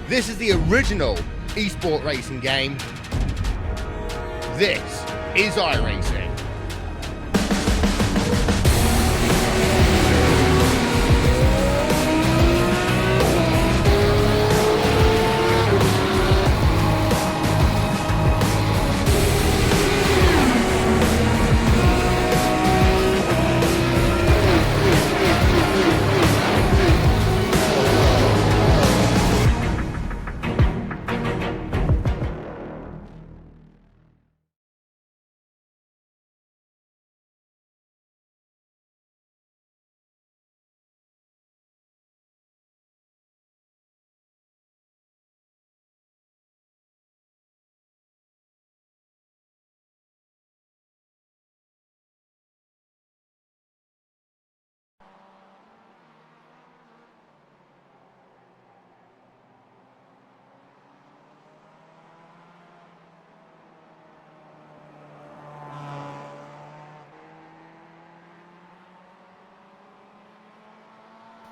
This is the original esport racing game. This is iRacing.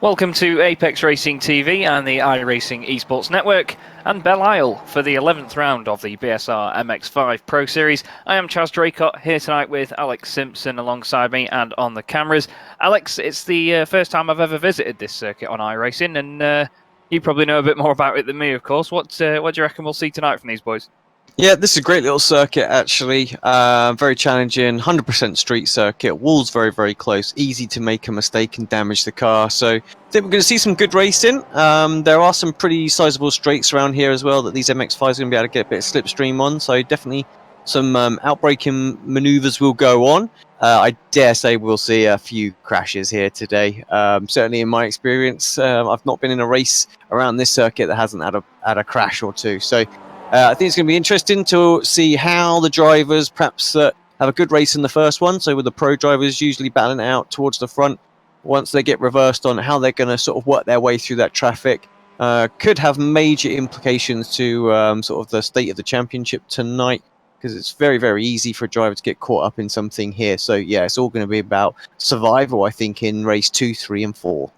Welcome to Apex Racing TV and the iRacing Esports Network and Belle for the 11th round of the BSR MX5 Pro Series. I am Chaz Draycott here tonight with Alex Simpson alongside me and on the cameras. Alex, it's the first time I've ever visited this circuit on iRacing, and you probably know a bit more about it than me, of course. What do you reckon we'll see tonight from these boys? Yeah, this is a great little circuit, actually. Very challenging, 100% street circuit. Walls very, very close. Easy to make a mistake and damage the car. So I think we're going to see some good racing. There are some pretty sizable straights around here as well that these MX-5s are going to be able to get a bit of slipstream on. So definitely some outbreaking manoeuvres will go on. I dare say we'll see a few crashes here today. Certainly in my experience, I've not been in a race around this circuit that hasn't had a crash or two. So I think it's going to be interesting to see how the drivers perhaps have a good race in the first one. So with the pro drivers usually battling it out towards the front, once they get reversed on how they're going to sort of work their way through that traffic, could have major implications to sort of the state of the championship tonight, because it's very, very easy for a driver to get caught up in something here. So yeah, it's all going to be about survival, I think, in race 2, 3 and 4.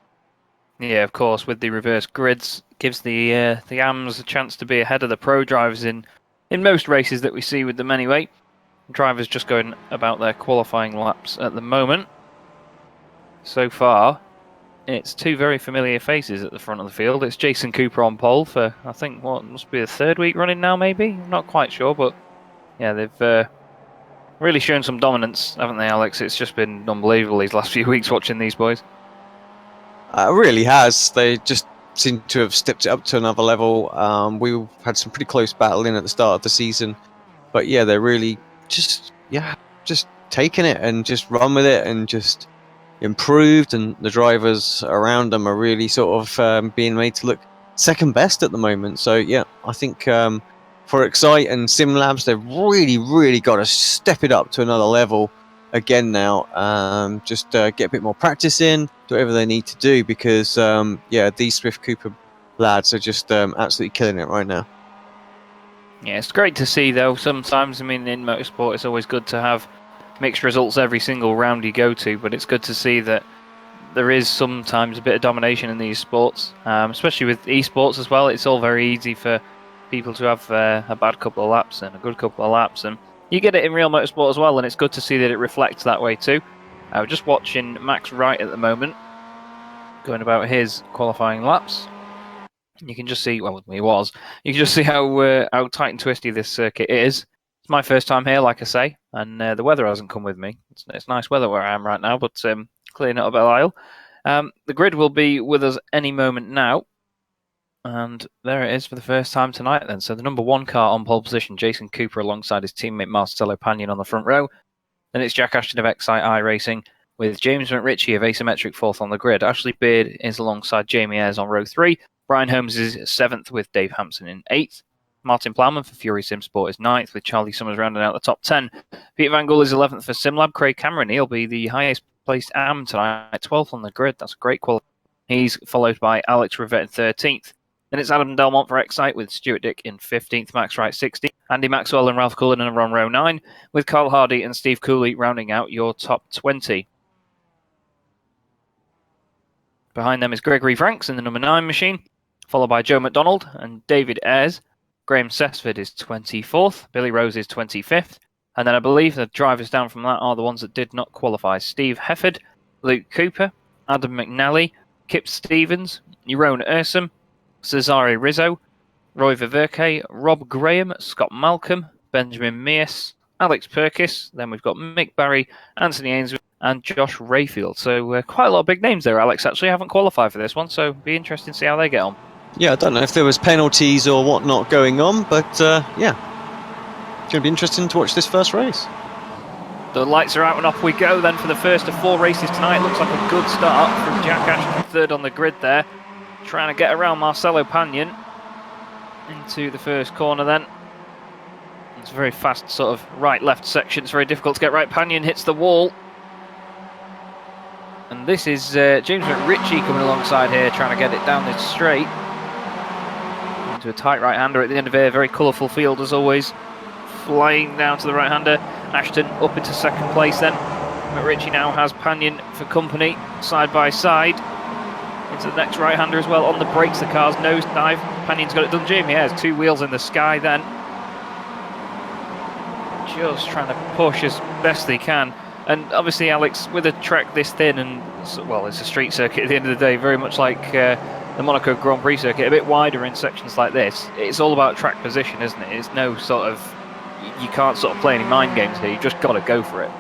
Yeah, of course, with the reverse grids, gives the AMs a chance to be ahead of the pro drivers in most races that we see with them anyway. Drivers just going about their qualifying laps at the moment. So far, it's two very familiar faces at the front of the field. It's Jason Cooper on pole for, I think, what must be the third week running now, maybe? I'm not quite sure, but yeah, they've really shown some dominance, haven't they, Alex? It's just been unbelievable these last few weeks watching these boys. It really has. They just seem to have stepped it up to another level. We had some pretty close battling at the start of the season, but yeah, they're really just taking it and just run with it and just improved. And the drivers around them are really sort of being made to look second best at the moment. So yeah, I think for Excite and Sim Labs, they've really got to step it up to another level again now. Just get a bit more practice in, do whatever they need to do, because yeah, these Swift Cooper lads are just absolutely killing it right now. Yeah, it's great to see though. Sometimes, I mean, in motorsport it's always good to have mixed results every single round you go to, but it's good to see that there is sometimes a bit of domination in these sports, especially with esports as well. It's all very easy for people to have a bad couple of laps and a good couple of laps, and you get it in real motorsport as well, and it's good to see that it reflects that way too. We're just watching Max Wright at the moment, going about his qualifying laps. You can just see, well, he was. You can just see how tight and twisty this circuit is. It's my first time here, like I say, and the weather hasn't come with me. It's nice weather where I am right now, but clearly not a Belle Isle. The grid will be with us any moment now. And there it is for the first time tonight then. So the number one car on pole position, Jason Cooper alongside his teammate Marcelo Pagnon on the front row. Then it's Jack Ashton of Excite iRacing with James McRitchie of Asymmetric fourth on the grid. Ashley Beard is alongside Jamie Ayres on row 3. Brian Holmes is 7th with Dave Hampson in 8th. Martin Plowman for Fury Sim Sport is 9th with Charlie Summers rounding out the top 10. Peter Van Gool is 11th for SimLab. Craig Cameron, he'll be the highest placed AM tonight, 12th on the grid. That's a great quality. He's followed by Alex Rivette in 13th. Then it's Adam Delmont for Excite with Stuart Dick in 15th, Max Wright 16th, Andy Maxwell and Ralph Cullinan are on row 9, with Carl Hardy and Steve Cooley rounding out your top 20. Behind them is Gregory Franks in the number 9 machine, followed by Joe McDonald and David Ayres. Graham Sessford is 24th. Billy Rose is 25th. And then I believe the drivers down from that are the ones that did not qualify. Steve Hefford, Luke Cooper, Adam McNally, Kip Stevens, Jeroen Ursum, Cesare Rizzo, Roy Viverke, Rob Graham, Scott Malcolm, Benjamin Mears, Alex Perkis. Then we've got Mick Barry, Anthony Ainsworth, and Josh Rayfield. So quite a lot of big names there, Alex. Actually, haven't qualified for this one, so it'll be interesting to see how they get on. Yeah, I don't know if there was penalties or whatnot going on, but yeah, it's going to be interesting to watch this first race. The lights are out and off we go then for the first of 4 races tonight. Looks like a good start from Jack Ashton, third on the grid there, trying to get around Marcelo Pagnon into the first corner then. It's a very fast sort of right-left section. It's very difficult to get right. Pagnon hits the wall. And this is James McRitchie coming alongside here, trying to get it down this straight. Into a tight right-hander at the end of here. Very colourful field as always. Flying down to the right-hander. Ashton up into second place then. McRitchie now has Pagnon for company, side by side. Into the next right-hander as well. On the brakes, the car's nosedive. Pagnon's got it done. Jamie has 2 wheels in the sky then. Just trying to push as best they can. And obviously, Alex, with a track this thin and, well, it's a street circuit at the end of the day, very much like the Monaco Grand Prix circuit, a bit wider in sections like this. It's all about track position, isn't it? It's no sort of, you can't sort of play any mind games here. You've just got to go for it.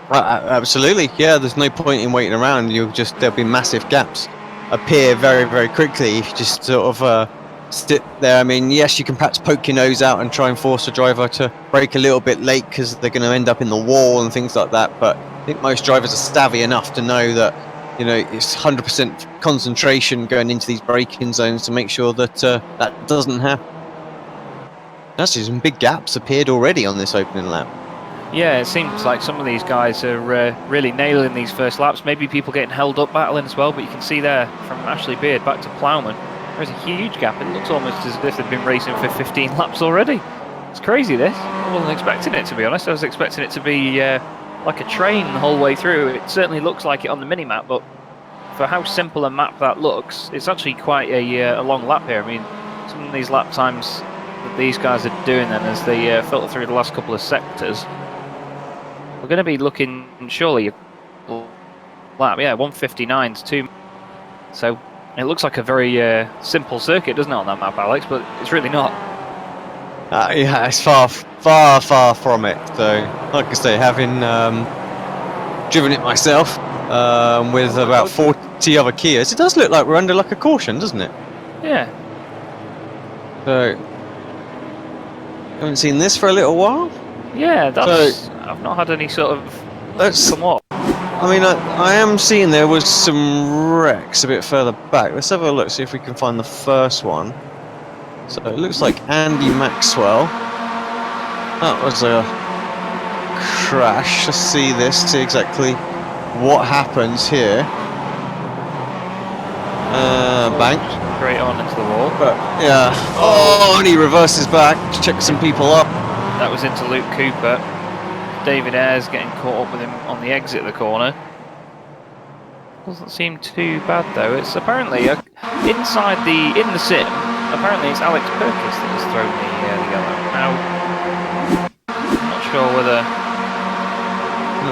Absolutely, yeah. There's no point in waiting around. There'll be massive gaps appear very, very quickly if you just sort of sit there. I mean, yes, you can perhaps poke your nose out and try and force a driver to brake a little bit late because they're going to end up in the wall and things like that. But I think most drivers are savvy enough to know that, you know, it's 100% concentration going into these braking zones to make sure that that doesn't happen. Actually, some big gaps appeared already on this opening lap. Yeah, it seems like some of these guys are really nailing these first laps. Maybe people getting held up battling as well, but you can see there from Ashley Beard back to Plowman, there's a huge gap. It looks almost as if they've been racing for 15 laps already. It's crazy, this. I wasn't expecting it, to be honest. I was expecting it to be like a train the whole way through. It certainly looks like it on the mini-map, but for how simple a map that looks, it's actually quite a long lap here. I mean, some of these lap times that these guys are doing then as they filter through the last couple of sectors, we're going to be looking, surely, lap, yeah, 1:59 to 2. So it looks like a very simple circuit, doesn't it, on that map, Alex? But it's really not. Yeah, it's far from it. So, like I say, having driven it myself with about 40 other Kias, it does look like we're under like a caution, doesn't it? Yeah. So, haven't seen this for a little while. Yeah, that's. I've not had any sort of. That's somewhat. I mean, I am seeing there was some wrecks a bit further back. Let's have a look, see if we can find the first one. So it looks like Andy Maxwell. That was a crash. Let's see this, see exactly what happens here. Banked. Straight on into the wall. But yeah. Oh, and he reverses back to check some people up. That was into Luke Cooper. David Ayres getting caught up with him on the exit of the corner. Doesn't seem too bad though. It's apparently inside in the sim. Apparently it's Alex Perkis that has thrown the yellow. Now, I'm not sure whether.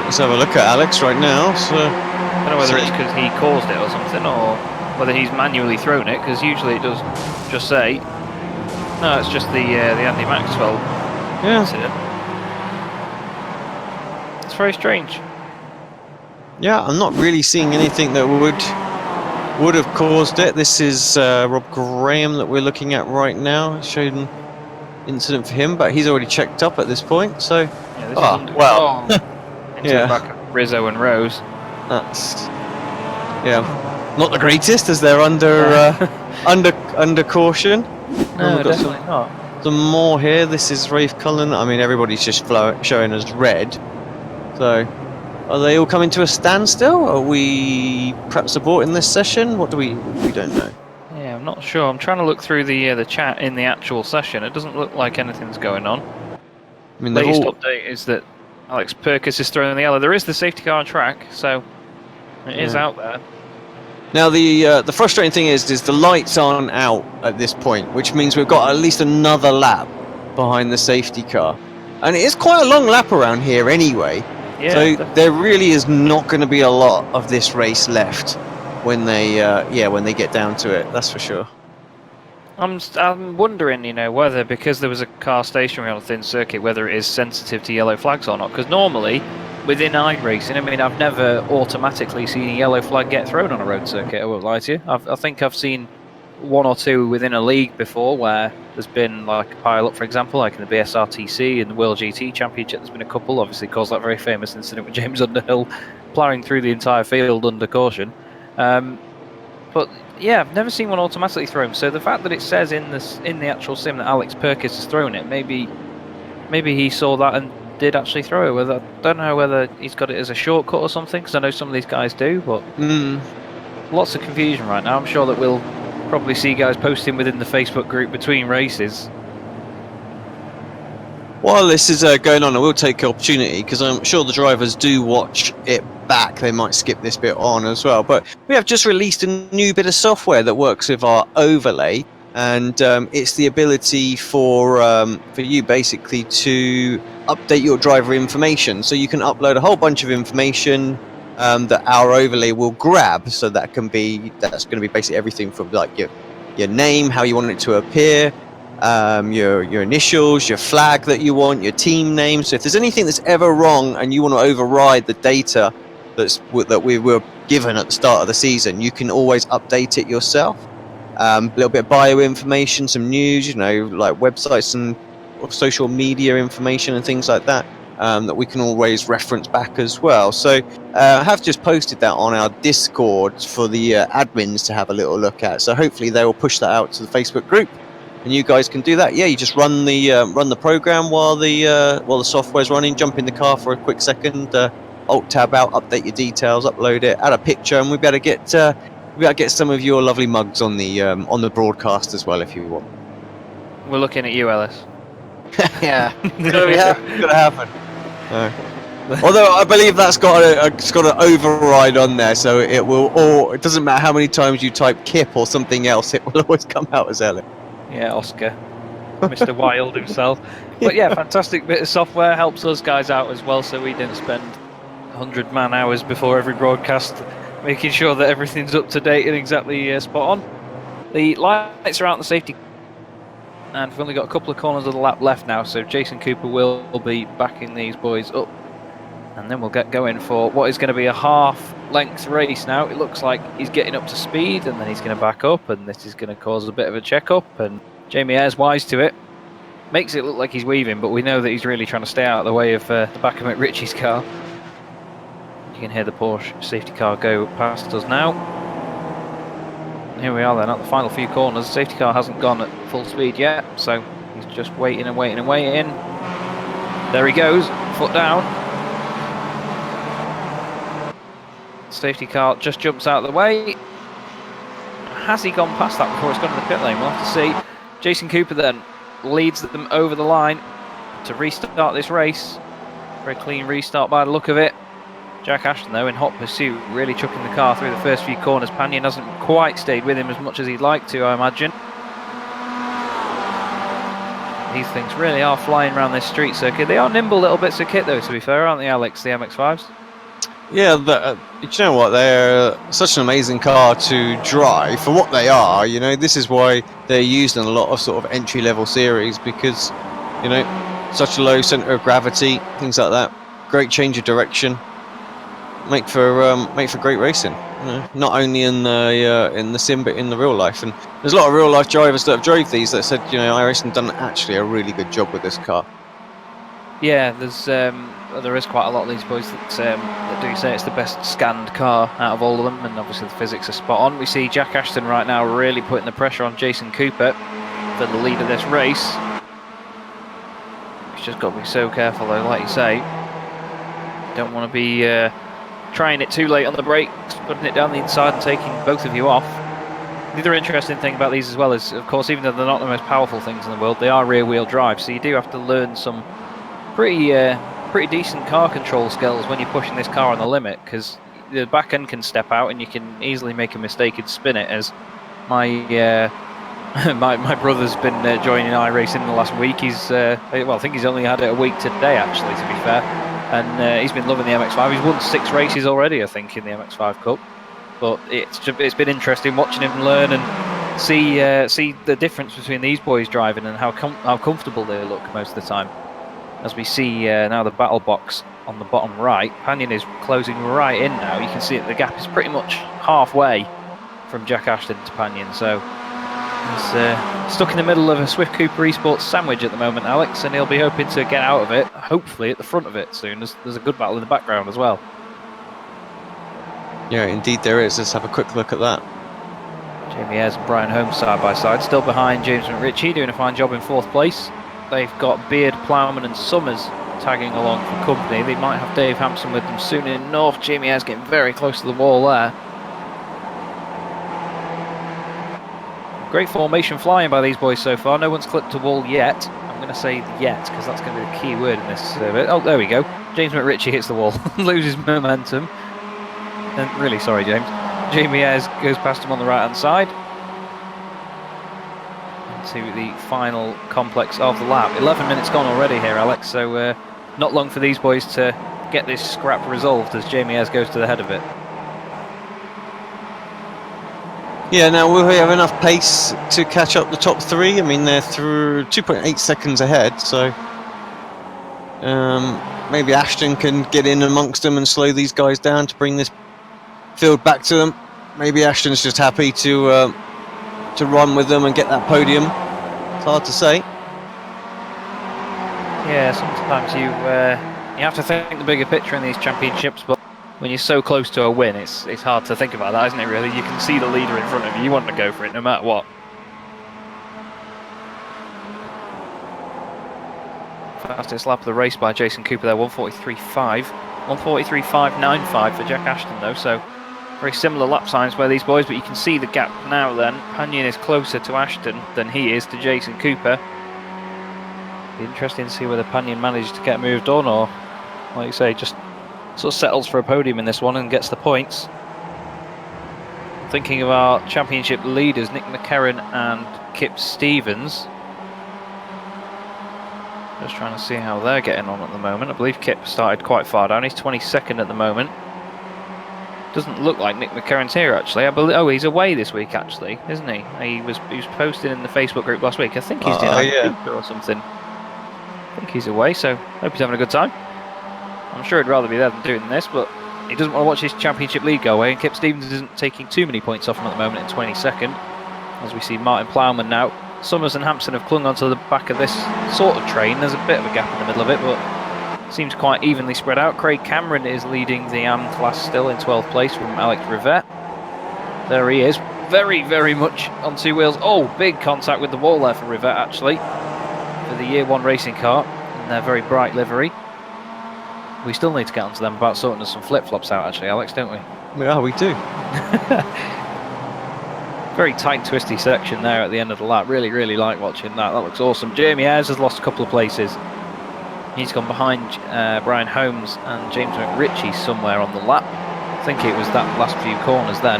Let's have a look at Alex right now. So I don't know whether it's because he caused it or something, or whether he's manually thrown it. Because usually it does just say. No, it's just the Andy Maxwell incident. It's very strange. Yeah, I'm not really seeing anything that would have caused it. This is Rob Graham that we're looking at right now. Showed an incident for him, but he's already checked up at this point. So, yeah, this is well, into the back of Rizzo and Rose. That's not the greatest as they're under under caution. No, definitely not. Some more here. This is Rafe Cullen. I mean, everybody's just showing us red. So, are they all coming to a standstill? Are we perhaps aborting this session? What do we don't know. Yeah, I'm not sure. I'm trying to look through the chat in the actual session. It doesn't look like anything's going on. I mean, the latest update is that Alex Perkis is throwing the yellow. There is the safety car on track, so it is out there. Now the frustrating thing is the lights aren't out at this point, which means we've got at least another lap behind the safety car, and it is quite a long lap around here anyway. Yeah, so there really is not going to be a lot of this race left when they get down to it. That's for sure. I'm wondering, whether because there was a car stationary on a thin circuit, whether it is sensitive to yellow flags or not. Because normally, within iRacing, I've never automatically seen a yellow flag get thrown on a road circuit. I won't lie to you. I think I've seen one or two within a league before where there's been like a pile up, for example, like in the BSR TC and the World GT Championship. There's been a couple, obviously caused that very famous incident with James Underhill ploughing through the entire field under caution. But yeah, I've never seen one automatically thrown. So the fact that it says in the actual sim that Alex Perkis has thrown it, maybe he saw that and did actually throw it. I don't know whether he's got it as a shortcut or something, because I know some of these guys do. But lots of confusion right now. I'm sure that we'll probably see guys posting within the Facebook group between races. While this is going on, I will take the opportunity, because I'm sure the drivers do watch it back. They might skip this bit on as well. But we have just released a new bit of software that works with our overlay, and it's the ability for you basically to update your driver information. So you can upload a whole bunch of information that our overlay will grab. So that's going to be basically everything from like your name, how you want it to appear, your initials, your flag that you want, your team name. So if there's anything that's ever wrong and you want to override the data that we were given at the start of the season, you can always update it yourself. A little bit of bio information, some news, like websites and social media information and things like that, that we can always reference back as well. So I have just posted that on our Discord for the admins to have a little look at. So hopefully they will push that out to the Facebook group, and you guys can do that. Yeah, you just run the program while the software's running. Jump in the car for a quick second, alt tab out, update your details, upload it, add a picture, and we better get some of your lovely mugs on the broadcast as well if you want. We're looking at you, Ellis. Yeah, gotta happen. Although I believe that's got an override on there, so it will. Or it doesn't matter how many times you type Kip or something else, it will always come out as Ellis. Yeah, Oscar, Mr. Wild himself. But yeah, fantastic bit of software, helps us guys out as well, so we didn't spend 100 man hours before every broadcast making sure that everything's up to date and exactly spot on. The lights are out in the safety, and we've only got a couple of corners of the lap left now, so Jason Cooper will be backing these boys up, and then we'll get going for what is going to be a half-length race now. It looks like he's getting up to speed, and then he's going to back up, and this is going to cause a bit of a check-up, and Jamie Ayre's wise to it. Makes it look like he's weaving, but we know that he's really trying to stay out of the way of the back of McRitchie's car. You can hear the Porsche safety car go past us now. And here we are then at the final few corners. The safety car hasn't gone at full speed yet, so he's just waiting and waiting and waiting. There he goes, foot down. Safety car just jumps out of the way. Has he gone past that before it's gone to the pit lane? We'll have to see. Jason Cooper then leads them over the line to restart this race. Very clean restart by the look of it. Jack Ashton, though, in hot pursuit, really chucking the car through the first few corners. Pannion hasn't quite stayed with him as much as he'd like to, I imagine. These things really are flying around this street circuit. They are nimble little bits of kit, though, to be fair, aren't they, Alex, the MX5s? Yeah, you know what? They're such an amazing car to drive for what they are. This is why they're used in a lot of sort of entry-level series, because, such a low centre of gravity, things like that. Great change of direction. Make for great racing, not only in the sim but in the real life. And there's a lot of real life drivers that have drove these that said, iRacing done actually a really good job with this car. Yeah, there is quite a lot of these boys that do say it's the best scanned car out of all of them, and obviously the physics are spot on. We see Jack Ashton right now really putting the pressure on Jason Cooper for the lead of this race. He's just got to be so careful though, like you say. Don't want to be trying it too late on the brakes, putting it down the inside and taking both of you off. The other interesting thing about these as well is, of course, even though they're not the most powerful things in the world, they are rear-wheel drive, so you do have to learn some pretty decent car control skills when you're pushing this car on the limit, because the back end can step out and you can easily make a mistake and spin it. As my my brother's been joining iRacing in the last week. He's well, I think he's only had it a week today, actually, to be fair, and he's been loving the MX5. He's won 6 races already, I think, in the MX5 Cup. But it's been interesting watching him learn and see the difference between these boys driving and how comfortable they look most of the time. As we see now the battle box on the bottom right, Panion is closing right in now. You can see that the gap is pretty much halfway from Jack Ashton to Panion. So he's stuck in the middle of a Swift Cooper Esports sandwich at the moment, Alex, and he'll be hoping to get out of it, hopefully at the front of it soon. There's a good battle in the background as well. Yeah, indeed there is. Let's have a quick look at that. Jamie Ayres and Brian Holmes side by side, still behind James McRitchie, doing a fine job in 4th place. They've got Beard, Plowman and Summers tagging along for company. They might have Dave Hampson with them soon enough. Jamie Ayres getting very close to the wall there. Great formation flying by these boys so far. No one's clipped a wall yet. I'm going to say yet, because that's going to be the key word in this bit. Oh, there we go. James McRitchie hits the wall, loses momentum. And really sorry, James. Jamie Ayres goes past him on the right-hand side. Into the final complex of the lap. 11 minutes gone already here, Alex, so not long for these boys to get this scrap resolved as Jamie Ayres goes to the head of it. Yeah, now will we have enough pace to catch up the top 3? I mean, they're through 2.8 seconds ahead, so maybe Ashton can get in amongst them and slow these guys down to bring this field back to them. Maybe Ashton's just happy to run with them and get that podium. It's hard to say. Yeah, sometimes you have to think the bigger picture in these championships, but when you're so close to a win, it's hard to think about that, isn't it, really? You can see the leader in front of you. You want to go for it no matter what. Fastest lap of the race by Jason Cooper there, 1:43.5. 1:43.595 for Jack Ashton, though, so very similar lap times by these boys, but you can see the gap now then. Panion is closer to Ashton than he is to Jason Cooper. Be interesting to see whether Panion managed to get moved on, or, like you say, just sort of settles for a podium in this one and gets the points. Thinking of our championship leaders, Nick McCarron and Kip Stevens. Just trying to see how they're getting on at the moment. I believe Kip started quite far down. He's 22nd at the moment. Doesn't look like Nick McCarron's here, actually. I believe, oh, he's away this week, actually, isn't he? He was posted in the Facebook group last week. I think he's doing Cooper or something. I think he's away, so hope he's having a good time. I'm sure he'd rather be there than doing this, but he doesn't want to watch his championship lead go away, and Kip Stevens isn't taking too many points off him at the moment in 22nd. As we see Martin Plowman now. Summers and Hampson have clung onto the back of this sort of train. There's a bit of a gap in the middle of it, but seems quite evenly spread out. Craig Cameron is leading the AM class still in 12th place from Alex Rivette. There he is, very, very much on 2 wheels. Oh, big contact with the wall there for Rivette, actually, for the Year 1 racing car in their very bright livery. We still need to get onto them about sorting some flip-flops out, actually, Alex, don't we? Yeah, we do. Very tight, twisty section there at the end of the lap. Really, really like watching that. That looks awesome. Jamie Ayres has lost a couple of places. He's gone behind Brian Holmes and James McRitchie somewhere on the lap. I think it was that last few corners then.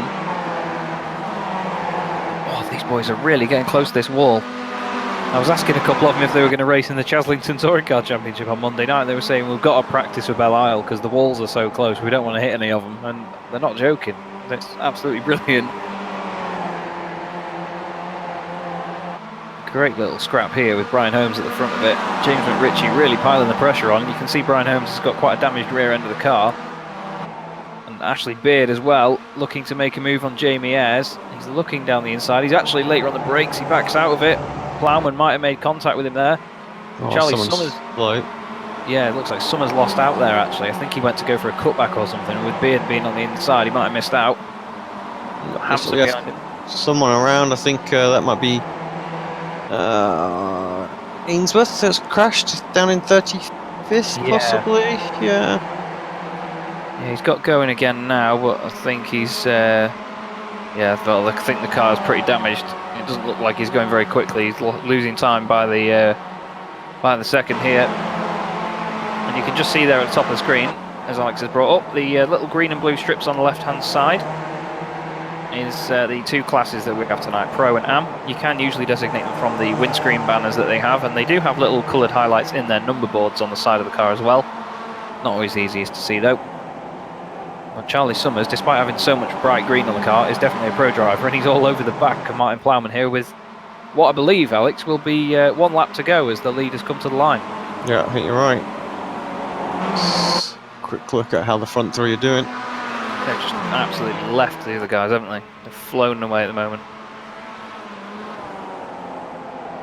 Oh, these boys are really getting close to this wall. I was asking a couple of them if they were going to race in the Chaslington Touring Car Championship on Monday night. They were saying, we've got to practice with Belle because the walls are so close. We don't want to hit any of them. And they're not joking. It's absolutely brilliant. Great little scrap here with Brian Holmes at the front of it. James McRitchie really piling the pressure on. You can see Brian Holmes has got quite a damaged rear end of the car. And Ashley Beard as well, looking to make a move on Jamie Ayres. He's looking down the inside. He's actually later on the brakes. He backs out of it. Plowman might have made contact with him there. Oh, Charlie Summers. Low. Yeah, it looks like Summers lost out there, actually. I think he went to go for a cutback or something. With Beard being on the inside, he might have missed out. Hampson behind him. Someone around, I think that might be Ainsworth that's crashed down in 35th, possibly. Yeah, he's got going again now, but I think he's well, I think the car is pretty damaged. It doesn't look like he's going very quickly. He's losing time by the second here, and you can just see there at the top of the screen as Alex has brought up, the little green and blue strips on the left-hand side is the two classes that we have tonight, Pro and Am. You can usually designate them from the windscreen banners that they have, and they do have little coloured highlights in their number boards on the side of the car as well. Not always the easiest to see though. Well, Charlie Summers, despite having so much bright green on the car, is definitely a pro driver, and he's all over the back of Martin Plowman here with what I believe, Alex, will be 1 lap to go as the leaders come to the line. Yeah, I think you're right. Quick look at how the front three are doing. They've just absolutely left the other guys, haven't they? They've flown away at the moment.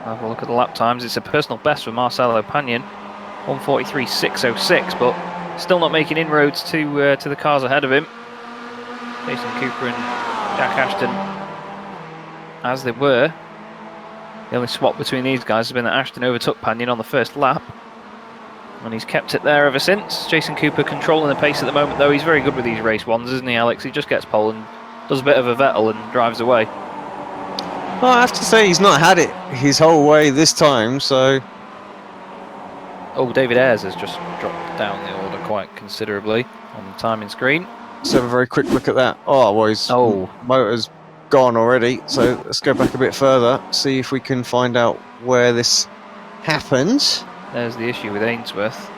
Have a look at the lap times. It's a personal best for Marcelo Pagnon, 1:43.606, but still not making inroads to the cars ahead of him. Jason Cooper and Jack Ashton, as they were. The only swap between these guys has been that Ashton overtook Pagnon on the first lap, and he's kept it there ever since. Jason Cooper controlling the pace at the moment, though. He's very good with these race ones, isn't he, Alex? He just gets pole and does a bit of a Vettel and drives away. Well, I have to say he's not had it his whole way this time, so... Oh, David Ayres has just dropped down the order quite considerably on the timing screen. Let's have a very quick look at that. Oh, well, his motor's gone already, so let's go back a bit further, see if we can find out where this happened. There's the issue with Ainsworth.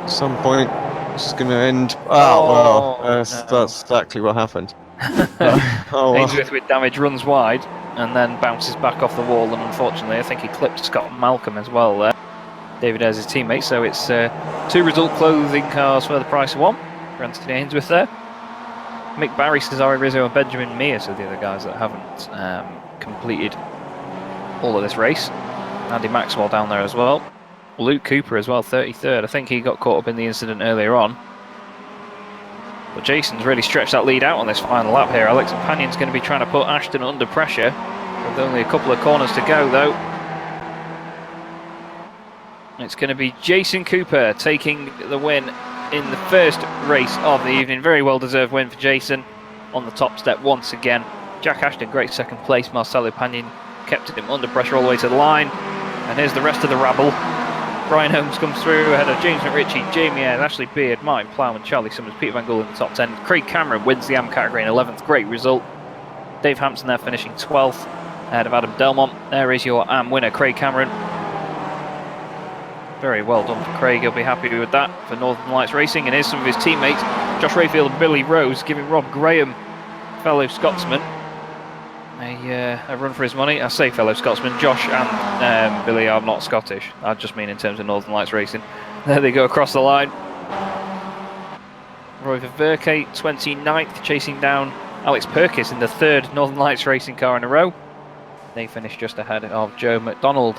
At some point, it's going to end... that's exactly what happened. Ainsworth with damage runs wide and then bounces back off the wall, and unfortunately I think he clipped Scott Malcolm as well there. David Ayres' his teammate, so it's 2 result clothing cars for the price of 1 for Anthony Ainsworth there. Mick Barry, Cesare Rizzo and Benjamin Mears are the other guys that haven't completed all of this race. Andy Maxwell down there as well. Luke Cooper as well, 33rd. I think he got caught up in the incident earlier on. But Jason's really stretched that lead out on this final lap here, Alex, and Pagnon's going to be trying to put Ashton under pressure with only a couple of corners to go, though. It's going to be Jason Cooper taking the win in the first race of the evening. Very well-deserved win for Jason on the top step once again. Jack Ashton, great second place. Marcelo Pagnon kept him under pressure all the way to the line. And here's the rest of the rabble. Brian Holmes comes through ahead of James McRitchie, Jamie Ayres, Ashley Beard, Martin Plowman, Charlie Summers, Peter Van Gool in the top 10. Craig Cameron wins the AM category in 11th. Great result. Dave Hampson there finishing 12th ahead of Adam Delmont. There is your AM winner, Craig Cameron. Very well done for Craig. He'll be happy with that for Northern Lights Racing. And here's some of his teammates, Josh Rayfield and Billy Rose, giving Rob Graham, fellow Scotsman, a run for his money. I say fellow Scotsman. Josh and Billy are not Scottish. I just mean in terms of Northern Lights Racing. There they go across the line. Roy Verke, 29th, chasing down Alex Perkis in the 3rd Northern Lights Racing car in a row. They finished just ahead of Joe McDonald.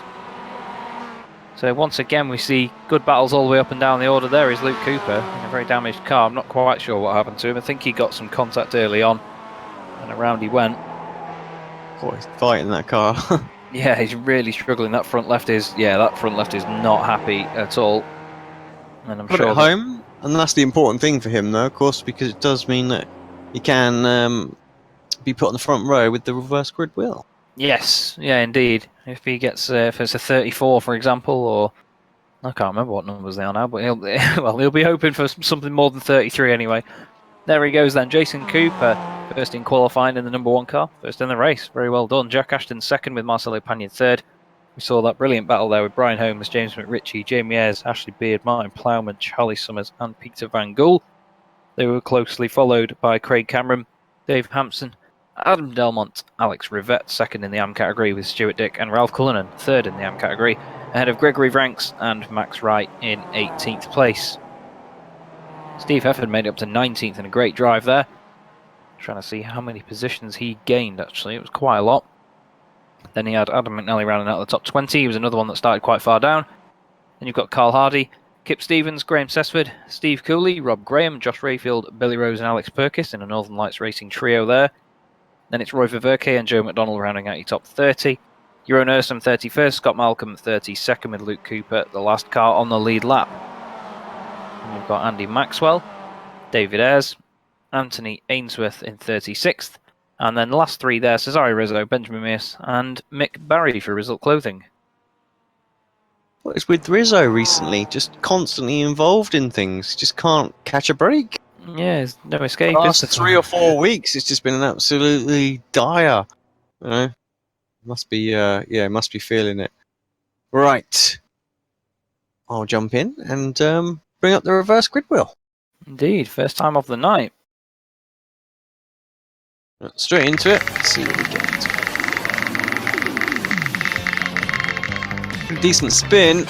So once again we see good battles all the way up and down the order. There is Luke Cooper in a very damaged car. I'm not quite sure what happened to him. I think he got some contact early on and around he went. Boy, he's fighting that car. Yeah, he's really struggling. That front left is not happy at all. And I'm Put sure it home, and that's the important thing for him, though, of course, because it does mean that he can be put on the front row with the reverse grid wheel. Yes, yeah, indeed. If he gets, if it's a 34, for example, or I can't remember what numbers they are now, but he'll be hoping for something more than 33 anyway. There he goes then, Jason Cooper, first in qualifying in the number 1 car, first in the race. Very well done. Jack Ashton second with Marcelo Pagnon 3rd. We saw that brilliant battle there with Brian Holmes, James McRitchie, Jamie Ayres, Ashley Beard, Martin Plowman, Charlie Summers and Peter Van Gool. They were closely followed by Craig Cameron, Dave Hampson, Adam Delmont, Alex Rivette, second in the AM category with Stuart Dick and Ralph Cullinan, 3rd in the AM category, ahead of Gregory Vranks and Max Wright in 18th place. Steve Hefford made it up to 19th in a great drive there. Trying to see how many positions he gained, actually. It was quite a lot. Then he had Adam McNally rounding out the top 20. He was another one that started quite far down. Then you've got Carl Hardy, Kip Stevens, Graham Sessford, Steve Cooley, Rob Graham, Josh Rayfield, Billy Rose and Alex Perkis in a Northern Lights Racing trio there. Then it's Roy Verke and Joe McDonald rounding out your top 30. Jeroen Ursum 31st, Scott Malcolm 32nd with Luke Cooper, the last car on the lead lap. And you've got Andy Maxwell, David Ayres, Anthony Ainsworth in 36th, and then the last 3 there, Cesare Rizzo, Benjamin Mears and Mick Barry for Result Clothing. What is with Rizzo recently? Just constantly involved in things. Just can't catch a break. Yeah, there's no escape. Last Is there? 3 or 4 weeks, it's just been an absolutely dire. You know, must be must be feeling it. Right, I'll jump in and bring up the reverse grid wheel. Indeed, first time of the night. Straight into it. Let's see what we get. Decent spin.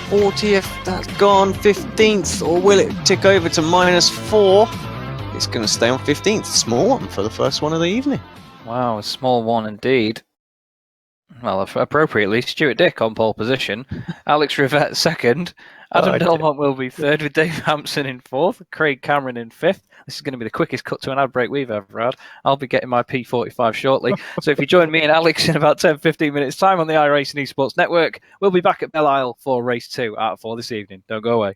40th, that's gone. 15th, or will it tick over to -4? It's going to stay on 15th. Small one for the first one of the evening. Wow, a small one indeed. Well, appropriately, Stuart Dick on pole position, Alex Rivette second, Adam Delmont will be third with Dave Hampson in fourth, Craig Cameron in fifth. This is going to be the quickest cut to an ad break we've ever had. I'll be getting my P45 shortly. So if you join me and Alex in about 10-15 minutes time on the iRacing Esports Network, we'll be back at Belle for race 2 out of 4 this evening. Don't go away.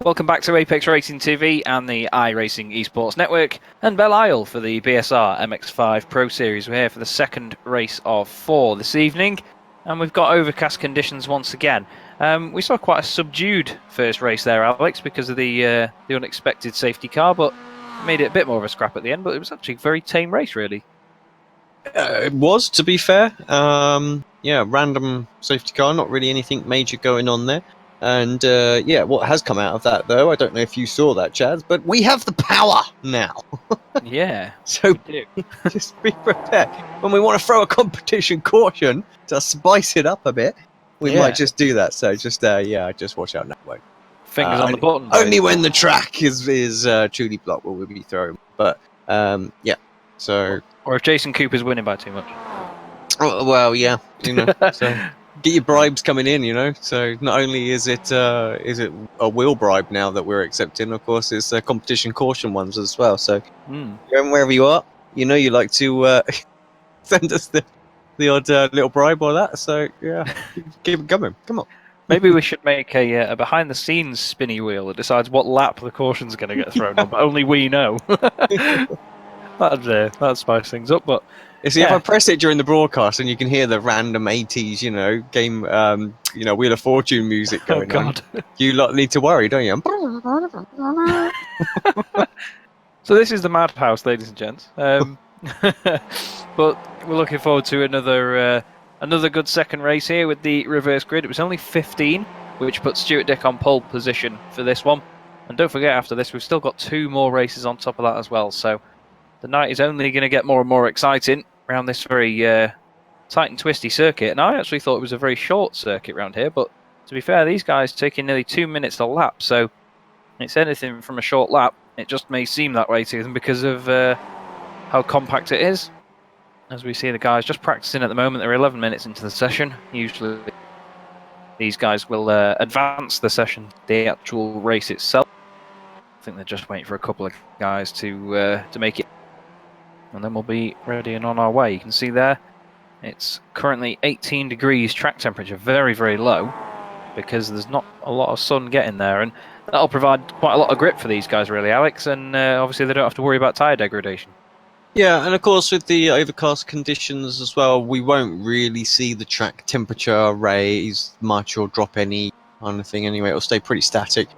Welcome back to Apex Racing TV and the iRacing Esports Network, and Belle for the BSR MX5 Pro Series. We're here for the second race of 4 this evening, and we've got overcast conditions once again. We saw quite a subdued first race there, Alex, because of the unexpected safety car, but made it a bit more of a scrap at the end, but it was actually a very tame race, really. It was, to be fair. Yeah, random safety car, not really anything major going on there. And yeah, what has come out of that, though, I don't know if you saw that, Chaz, but we have the power now. Yeah, so we do. just be prepared. When we want to throw a competition caution to spice it up a bit, we might just do that. So just yeah, just watch out that way. Fingers on the button. Boys. Only when the track is truly blocked will we be throwing. But yeah, so or if Jason Cooper's winning by too much. Well, yeah, you know. So get your bribes coming in, you know. So not only is it a wheel bribe now that we're accepting, of course, it's competition caution ones as well. So wherever you are, you know, you like to send us the odd little bribe or that. So yeah, keep it coming. Come on. Maybe we should make a behind-the-scenes spinny wheel that decides what lap the caution's going to get thrown on, but only we know. That'd spice things up, but... You see, if I press it during the broadcast and you can hear the random 80s, you know, game, you know, Wheel of Fortune music going on, you lot need to worry, don't you? So this is the Madhouse, ladies and gents. But we're looking forward to another good second race here with the reverse grid. It was only 15, which put Stuart Dick on pole position for this one. And don't forget, after this, we've still got 2 more races on top of that as well. So the night is only going to get more and more exciting around this very tight and twisty circuit. And I actually thought it was a very short circuit around here, but to be fair, these guys taking nearly 2 minutes a lap, so it's anything from a short lap. It just may seem that way to them because of how compact it is. As we see the guys just practicing at the moment, they're 11 minutes into the session. Usually these guys will advance the session, the actual race itself. I think they're just waiting for a couple of guys to make it. And then we'll be ready and on our way. You can see there, it's currently 18 degrees track temperature, very, very low, because there's not a lot of sun getting there. And that'll provide quite a lot of grip for these guys, really, Alex. And obviously they don't have to worry about tyre degradation. Yeah, and of course with the overcast conditions as well, we won't really see the track temperature raise much or drop any kind of thing anyway. It'll stay pretty static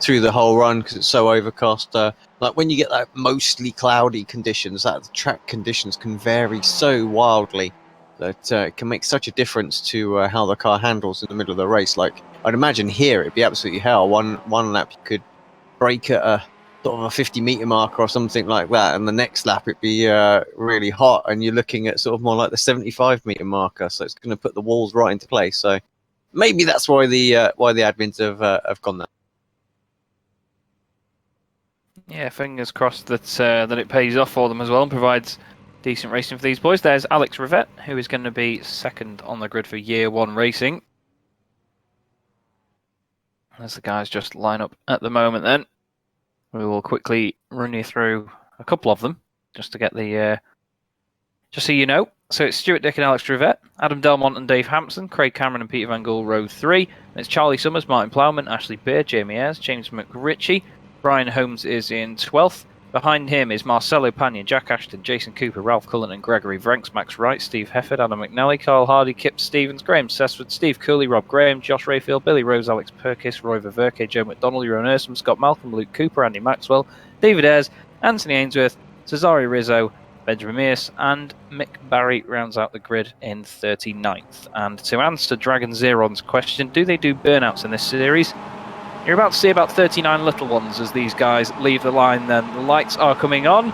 through the whole run because it's so overcast. Like when you get that mostly cloudy conditions, that track conditions can vary so wildly that it can make such a difference to how the car handles in the middle of the race. Like I'd imagine here it'd be absolutely hell. One lap you could brake at a sort of a 50-meter mark or something like that, and the next lap it'd be really hot, and you're looking at sort of more like the 75-meter marker. So it's going to put the walls right into place. So maybe that's why the admins have gone there. Yeah, fingers crossed that it pays off for them as well and provides decent racing for these boys. There's Alex Rivette, who is going to be second on the grid for Year 1 racing. As the guys just line up at the moment then, we will quickly run you through a couple of them, just to get the... just so you know. So it's Stuart Dick and Alex Rivette, Adam Delmont and Dave Hampson, Craig Cameron and Peter Van Gool, row 3. And it's Charlie Summers, Martin Plowman, Ashley Beard, Jamie Ayres, James McRitchie. Brian Holmes is in 12th. Behind him is Marcelo Pagna, Jack Ashton, Jason Cooper, Ralph Cullen and Gregory Vrenks, Max Wright, Steve Hefford, Adam McNally, Carl Hardy, Kip Stevens, Graham Sessford, Steve Cooley, Rob Graham, Josh Rayfield, Billy Rose, Alex Perkis, Roy Ververke, Joe McDonald, Jeroen Ursum, Scott Malcolm, Luke Cooper, Andy Maxwell, David Ayres, Anthony Ainsworth, Cesare Rizzo, Benjamin Mears, and Mick Barry rounds out the grid in 39th. And to answer Dragon Zeron's question, do they do burnouts in this series? You're about to see about 39 little ones as these guys leave the line then. The lights are coming on.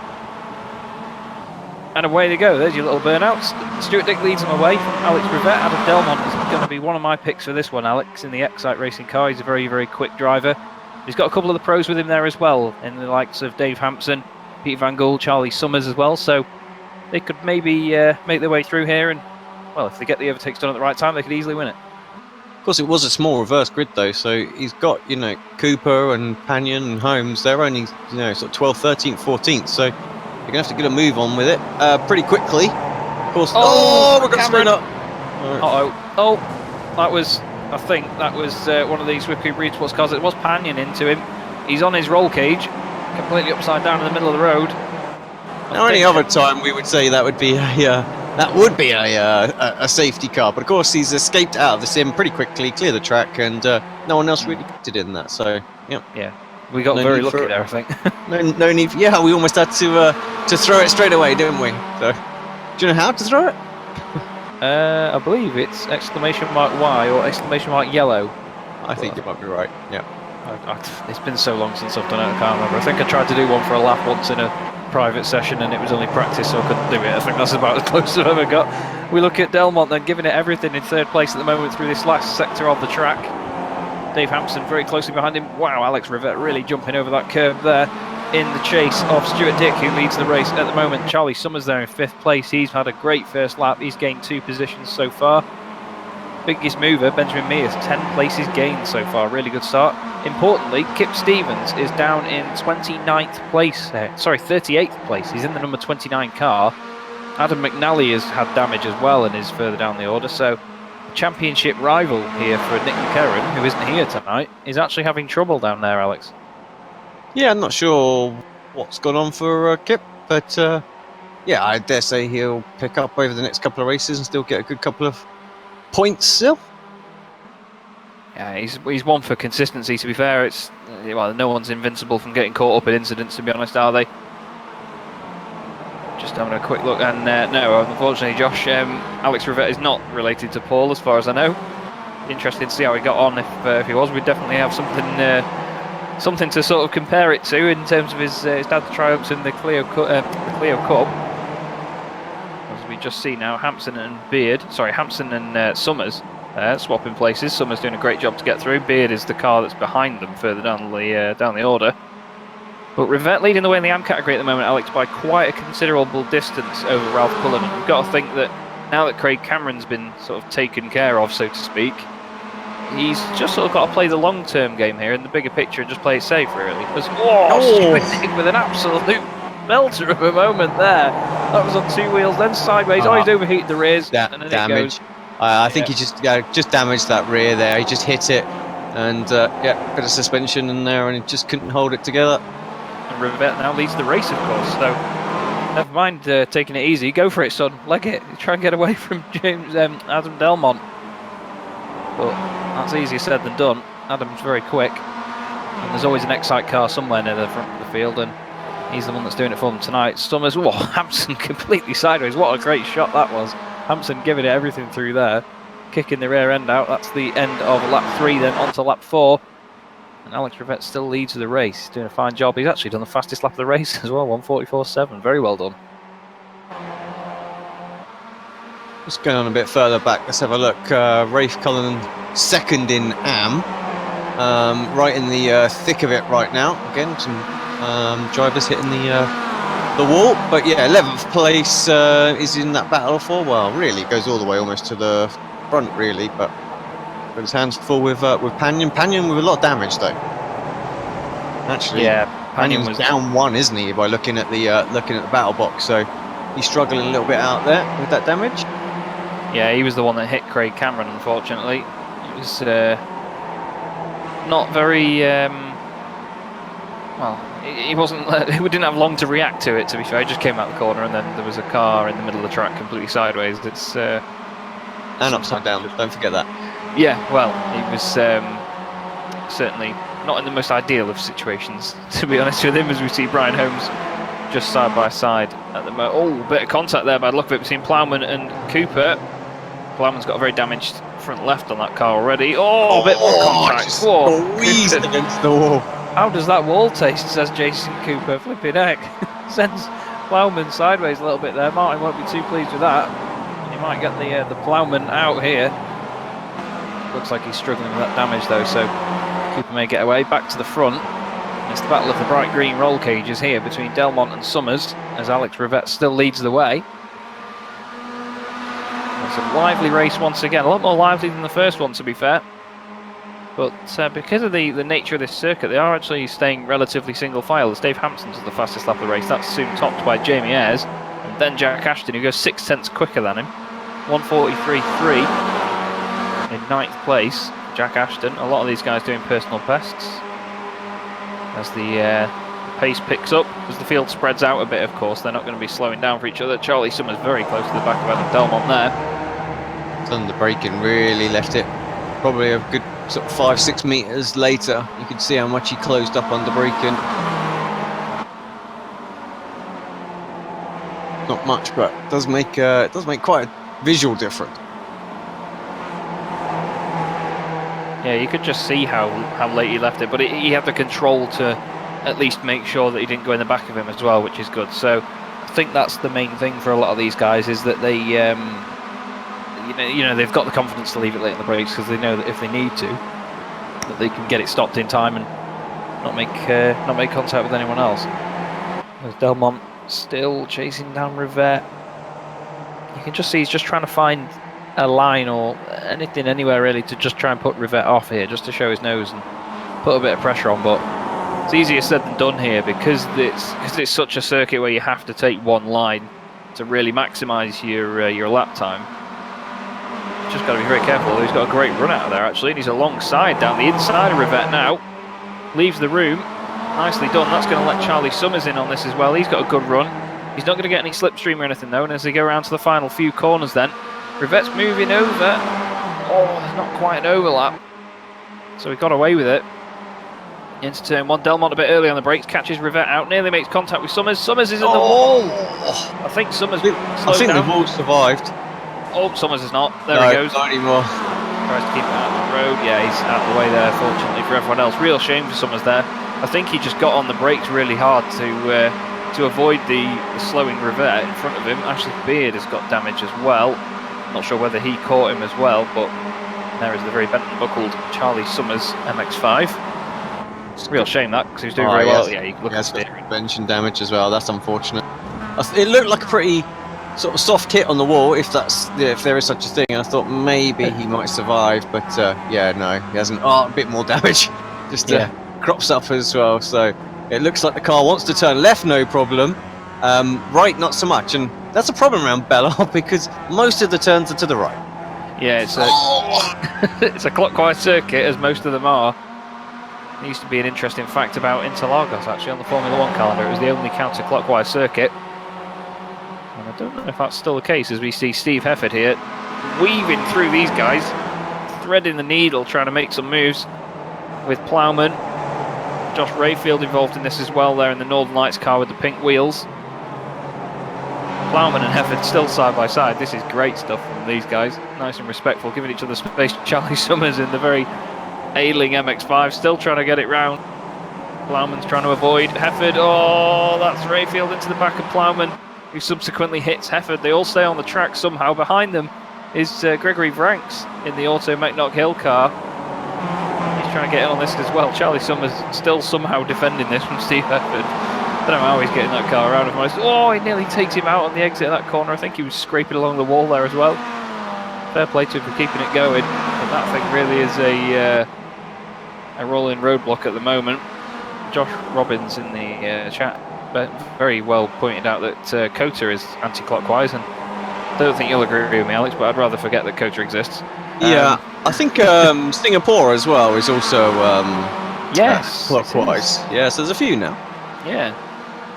And away they go. There's your little burnouts. Stuart Dick leads them away. Alex Rivette, Adam Delmont is going to be one of my picks for this one, Alex, in the Excite Racing car. He's a very, very quick driver. He's got a couple of the pros with him there as well, in the likes of Dave Hampson, Peter Van Gool, Charlie Summers as well. So they could maybe make their way through here. And, well, if they get the overtakes done at the right time, they could easily win it. Of course, it was a small reverse grid, though, so he's got, you know, Cooper and Pagnon and Holmes. They're only, you know, sort of 12th, 13th, 14th, so you're going to have to get a move on with it pretty quickly. Of course, we're going to spin up. Oh, that was, I think, that was one of these Whippy Breed Sports cars. It was Pagnon into him. He's on his roll cage, completely upside down in the middle of the road. Now, any other time we would say that would be a safety car, but of course he's escaped out of the sim pretty quickly, cleared the track, and no one else really did in that. So yeah, we got No very need lucky for- there, I think. no need. Yeah, we almost had to throw it straight away, didn't we? So, do you know how to throw it? I believe it's exclamation mark Y or exclamation mark yellow. I think you might be right. Yeah. It's been so long since I've done it, I can't remember. I think I tried to do one for a lap once in a private session and it was only practice, so I couldn't do it. I think that's about as close as I've ever got. We look at Delmont then, giving it everything in third place at the moment through this last sector of the track. Dave Hampson very closely behind him. Wow, Alex Rivette really jumping over that curb there in the chase of Stuart Dick, who leads the race at the moment. Charlie Summers there in 5th place. He's had a great first lap. He's gained 2 positions so far. Biggest mover, Benjamin Mears, 10 places gained so far. Really good start. Importantly, Kip Stevens is down in 29th place. 38th place. He's in the number 29 car. Adam McNally has had damage as well and is further down the order. So, championship rival here for Nick McCarron, who isn't here tonight, is actually having trouble down there, Alex. Yeah, I'm not sure what's gone on for Kip, but yeah, I dare say he'll pick up over the next couple of races and still get a good couple of points still. Yeah, he's one for consistency, to be fair. It's well, no one's invincible from getting caught up in incidents, to be honest, are they? Just having a quick look, and no, unfortunately, Josh, Alex Rivette is not related to Paul, as far as I know. Interesting to see how he got on. If he was, we'd definitely have something to sort of compare it to in terms of his dad's triumphs in the Clio Cup. As we just see now, Hampson and Summers swapping places. Summers doing a great job to get through. Beard is the car that's behind them further down the order. But Rivette leading the way in the AM category at the moment, Alex, by quite a considerable distance over Ralph Cullen. And you've got to think that now that Craig Cameron's been sort of taken care of, so to speak, he's just sort of got to play the long-term game here in the bigger picture and just play it safe, really. Because, Stuart Dick with an absolute belter of a moment there. That was on 2 wheels, then sideways. He's overheated the rears. And then damage. It goes. I think he just damaged that rear there. He just hit it, and bit of suspension in there, and he just couldn't hold it together. And Rivette now leads the race, of course. So never mind taking it easy. Go for it, son. Leg it. Try and get away from Adam Delmont. But that's easier said than done. Adam's very quick, and there's always an Excite car somewhere near the front of the field, and he's the one that's doing it for them tonight. Summers, Hampson completely sideways. What a great shot that was. Hampson giving it everything through there, kicking the rear end out. That's the end of lap 3, then on to lap 4. And Alex Rivette still leads the race, doing a fine job. He's actually done the fastest lap of the race as well, 1:44.7. Very well done. Just going on a bit further back, let's have a look. Rafe Cullen second in AM, right in the thick of it right now. Again, some drivers hitting the wall, but yeah, 11th place is in that battle for, well, really goes all the way almost to the front, really, but got his hands full with Panion. Panion with a lot of damage though. Actually, yeah, Panion was down 1, isn't he? By looking at the battle box, so he's struggling a little bit out there with that damage. Yeah, he was the one that hit Craig Cameron, unfortunately. It was not very well. He wasn't. We didn't have long to react to it. To be fair, he just came out the corner, and then there was a car in the middle of the track, completely sideways. It's and upside down. Don't forget that. Yeah, well, he was certainly not in the most ideal of situations, to be honest with him, as we see Brian Holmes just side by side at the moment. Oh, bit of contact there by the look of it between Plowman and Cooper. Plowman's got a very damaged front left on that car already. Oh, a bit more contact. Squeezed against the wall. How does that wall taste, says Jason Cooper. Flipping heck. Sends Plowman sideways a little bit there. Martin won't be too pleased with that. He might get the Plowman out here. Looks like he's struggling with that damage though, so Cooper may get away. Back to the front. It's the battle of the bright green roll cages here between Delmont and Summers, as Alex Rivette still leads the way. It's a lively race once again, a lot more lively than the first one, to be fair. But because of the nature of this circuit, they are actually staying relatively single file. As Dave Hampson does the fastest lap of the race, that's soon topped by Jamie Ayres, and then Jack Ashton, who goes 6 tenths quicker than him. 1:43.3 in 9th place. Jack Ashton. A lot of these guys doing personal bests. as the pace picks up, as the field spreads out a bit. Of course, they're not going to be slowing down for each other. Charlie Summers very close to the back of Adam Delmont there. Done the braking, really left it. Probably a good sort of 5-6 meters later, you could see how much he closed up under braking. Not much, but it does make quite a visual difference. Yeah, you could just see how late he left it, but he had the control to at least make sure that he didn't go in the back of him as well, which is good. So I think that's the main thing for a lot of these guys, is that they, they've got the confidence to leave it late in the brakes, because they know that if they need to, that they can get it stopped in time and not make contact with anyone else. There's Delmont still chasing down Rivette. You can just see he's just trying to find a line or anything anywhere really to just try and put Rivette off here, just to show his nose and put a bit of pressure on. But it's easier said than done here, because it's such a circuit where you have to take one line to really maximise your lap time. Just got to be very careful. He's got a great run out of there actually, and he's alongside down the inside of Rivette now. Leaves the room. Nicely done. That's going to let Charlie Summers in on this as well. He's got a good run. He's not going to get any slipstream or anything though. And as they go around to the final few corners, then Rivette's moving over. Oh, not quite an overlap. So he got away with it. Into turn one. Delmont a bit early on the brakes, catches Rivette out, nearly makes contact with Summers. Summers is in the wall. I think Summers slowed down. They've all survived. Oh, Summers is not. There he goes. Not anymore. Tries to keep it out of the road. Yeah, he's out of the way there, fortunately for everyone else. Real shame for Summers there. I think he just got on the brakes really hard to avoid the slowing Rivette in front of him. Ashley Beard has got damage as well. Not sure whether he caught him as well, but there is the very bent and buckled Charlie Summers MX5. It's a real shame that, because he was doing very well. Yeah, you look at steering. Suspension damage as well. That's unfortunate. It looked like a pretty sort of soft hit on the wall, if there is such a thing. I thought maybe he might survive, but yeah, no, he hasn't. Oh, a bit more damage. Just crops up as well. So it looks like the car wants to turn left, no problem. Right, not so much, and that's a problem around Belle because most of the turns are to the right. Yeah, it's it's a clockwise circuit, as most of them are. There used to be an interesting fact about Interlagos actually on the Formula 1 calendar. It was the only counterclockwise circuit. And I don't know if that's still the case, as we see Steve Hefford here weaving through these guys, threading the needle, trying to make some moves with Plowman. Josh Rayfield involved in this as well there in the Northern Lights car with the pink wheels. Plowman and Hefford still side by side. This is great stuff from these guys. Nice and respectful, giving each other space. Charlie Summers in the very ailing MX5, still trying to get it round. Plowman's trying to avoid Hefford. Oh, that's Rayfield into the back of Plowman, who subsequently hits Hefford. They all stay on the track somehow. Behind them is Gregory Vranks in the Auto McNock Hill car. He's trying to get in on this as well. Charlie Summers still somehow defending this from Steve Hefford. I don't know how he's getting that car around him. Oh, he nearly takes him out on the exit of that corner. I think he was scraping along the wall there as well. Fair play to him for keeping it going. But that thing really is a rolling roadblock at the moment. Josh Robbins in the chat very well pointed out that COTA is anti-clockwise, and I don't think you'll agree with me, Alex, but I'd rather forget that COTA exists. Yeah, I think Singapore as well is also clockwise. Yeah, so there's a few now. Yeah,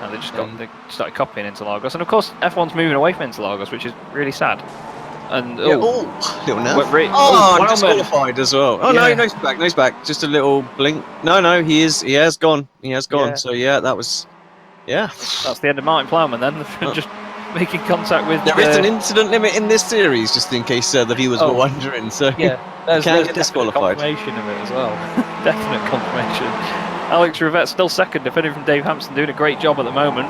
and they started copying Interlagos, and of course F1's moving away from Interlagos, which is really sad. And little nerve. Disqualified as well. Oh no, he's back. Just a little blink. No, he has gone. Yeah. So yeah, that was, that's the end of Martin Plowman then. Just making contact with. There is an incident limit in this series, just in case the viewers were wondering. So yeah, there's get disqualified. Confirmation of it as well. Definite confirmation. Alex Rivette still second, defending from Dave Hampson, doing a great job at the moment.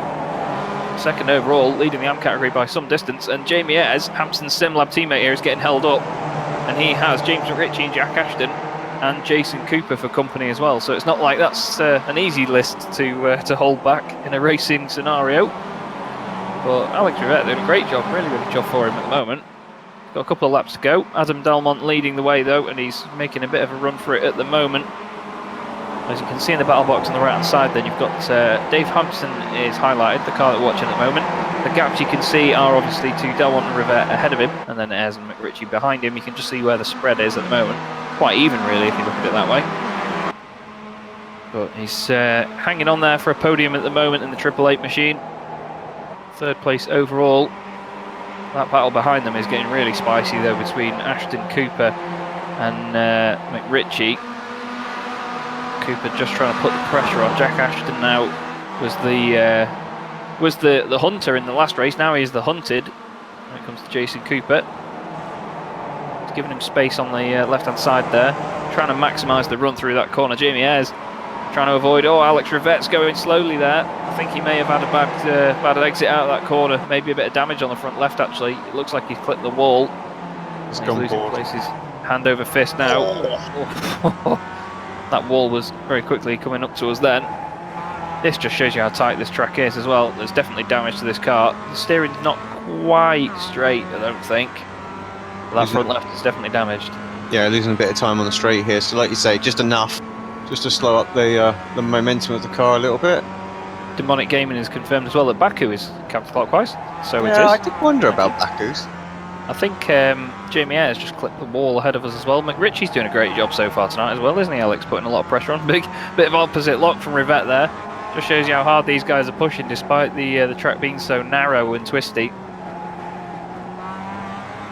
Second overall, leading the AM category by some distance, and Jamie Ayres, Hampson's SimLab teammate here, is getting held up, and he has James McRitchie and Jack Ashton and Jason Cooper for company as well. So it's not like that's an easy list to hold back in a racing scenario. But Alex Rivette doing a great job, really good job for him at the moment. Got a couple of laps to go. Adam Delmont leading the way though, and he's making a bit of a run for it at the moment. As you can see in the battle box on the right hand side, then you've got Dave Hampson is highlighted, the car that we're watching at the moment. The gaps you can see are obviously to Delmont and Rivette ahead of him, and then Ayres and McRitchie behind him. You can just see where the spread is at the moment. Quite even really if you look at it that way. But he's hanging on there for a podium at the moment in the 888 machine. 3rd place overall. That battle behind them is getting really spicy though between Ashton, Cooper and McRitchie. Cooper just trying to put the pressure on. Jack Ashton now was the hunter in the last race. Now he's the hunted when it comes to Jason Cooper. He's giving him space on the left-hand side there, trying to maximise the run through that corner. Jamie Ayres trying to avoid. Oh, Alex Rivette's going slowly there. I think he may have had a bad exit out of that corner. Maybe a bit of damage on the front left, actually. It looks like he's clipped the wall. He's He's gone losing board. places. Hand over fist now. That wall was very quickly coming up to us then. This just shows you how tight this track is as well. There's definitely damage to this car. The steering's not quite straight, I don't think. But that front left is definitely damaged. Yeah, losing a bit of time on the straight here. So like you say, just enough just to slow up the momentum of the car a little bit. Demonic Gaming has confirmed as well that Baku is counterclockwise. So it is. I did wonder about Baku's. I think Jamie Ayres just clipped the wall ahead of us as well. McRitchie's doing a great job so far tonight as well, isn't he, Alex? Putting a lot of pressure on. Big bit of opposite lock from Rivette there. Just shows you how hard these guys are pushing despite the track being so narrow and twisty.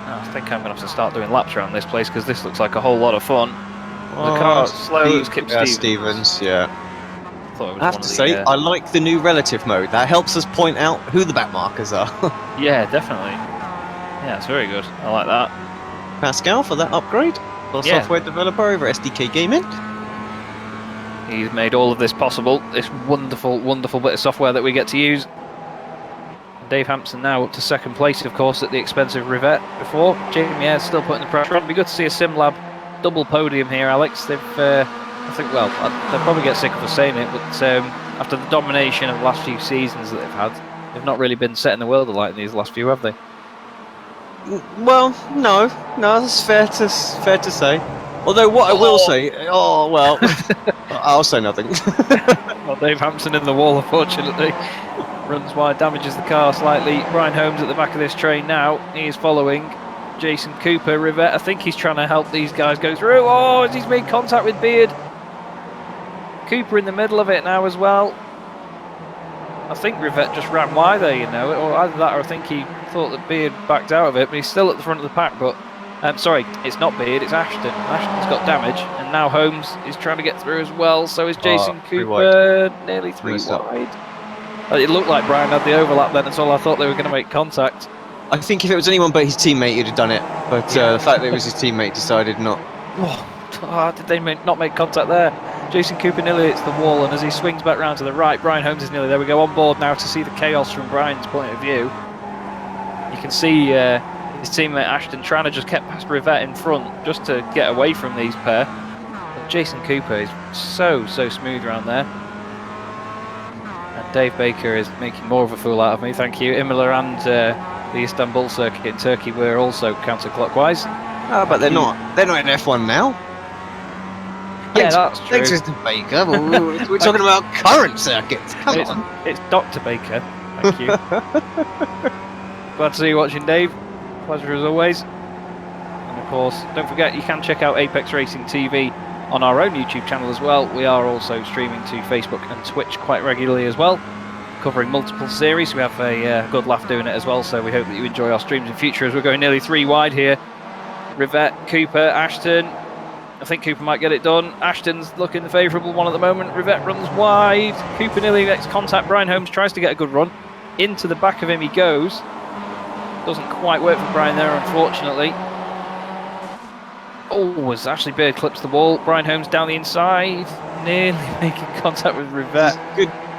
I think I'm going to have to start doing laps around this place because this looks like a whole lot of fun. The car's slow as Kip Stevens. Yeah. I have to say, I like the new relative mode. That helps us point out who the back markers are. Yeah, definitely. Yeah, it's very good. I like that. Pascal for that upgrade. For software developer over SDK Gaming. He's made all of this possible. This wonderful, wonderful bit of software that we get to use. Dave Hampson now up to 2nd place, of course, at the expense of Rivette before. Jamie Ayres still putting the pressure on. It'd be good to see a SimLab double podium here, Alex. They've, I think, well, they'll probably get sick of us saying it, but after the domination of the last few seasons that they've had, they've not really been setting the world alight in these last few, have they? Well, no, that's fair to say. Although what I will say, I'll say nothing. Well, Dave Hampson in the wall, unfortunately. Runs wide, damages the car slightly. Brian Holmes at the back of this train now. He is following Jason Cooper. Rivette, I think he's trying to help these guys go through. Oh, as he's made contact with Beard. Cooper in the middle of it now as well. I think Rivette just ran wide there, you know, or either that or I think he thought that Beard backed out of it, but he's still at the front of the pack. But sorry, it's not Beard, it's Ashton. Ashton's got damage, and now Holmes is trying to get through as well. So is Jason Cooper, nearly 3 wide. It looked like Brian had the overlap then, that's all. I thought they were going to make contact. I think if it was anyone but his teammate, he'd have done it. But the fact that it was his teammate decided not. Did they not make contact there? Jason Cooper nearly hits the wall, and as he swings back round to the right, Brian Holmes is nearly there. We go on board now to see the chaos from Brian's point of view. You can see his teammate Ashton trying to just get past Rivette in front just to get away from these pair. But Jason Cooper is so smooth around there. And Dave Baker is making more of a fool out of me, thank you. Imola and the Istanbul circuit in Turkey were also counterclockwise. But they're not in F1 now. Yeah, that's true. Thanks, Mr. Baker. We're talking about current circuits. Come on. It's Dr. Baker. Thank you. Glad to see you watching, Dave. Pleasure as always. And of course, don't forget you can check out Apex Racing TV on our own YouTube channel as well. We are also streaming to Facebook and Twitch quite regularly as well, covering multiple series. We have a good laugh doing it as well, so we hope that you enjoy our streams in future as we're going nearly 3 wide here. Rivette, Cooper, Ashton. I think Cooper might get it done. Ashton's looking the favourable one at the moment. Rivette runs wide. Cooper nearly makes contact. Brian Holmes tries to get a good run. Into the back of him he goes. Doesn't quite work for Brian there, unfortunately. Oh, as Ashley Beard clips the wall. Brian Holmes down the inside. Nearly making contact with Rivette.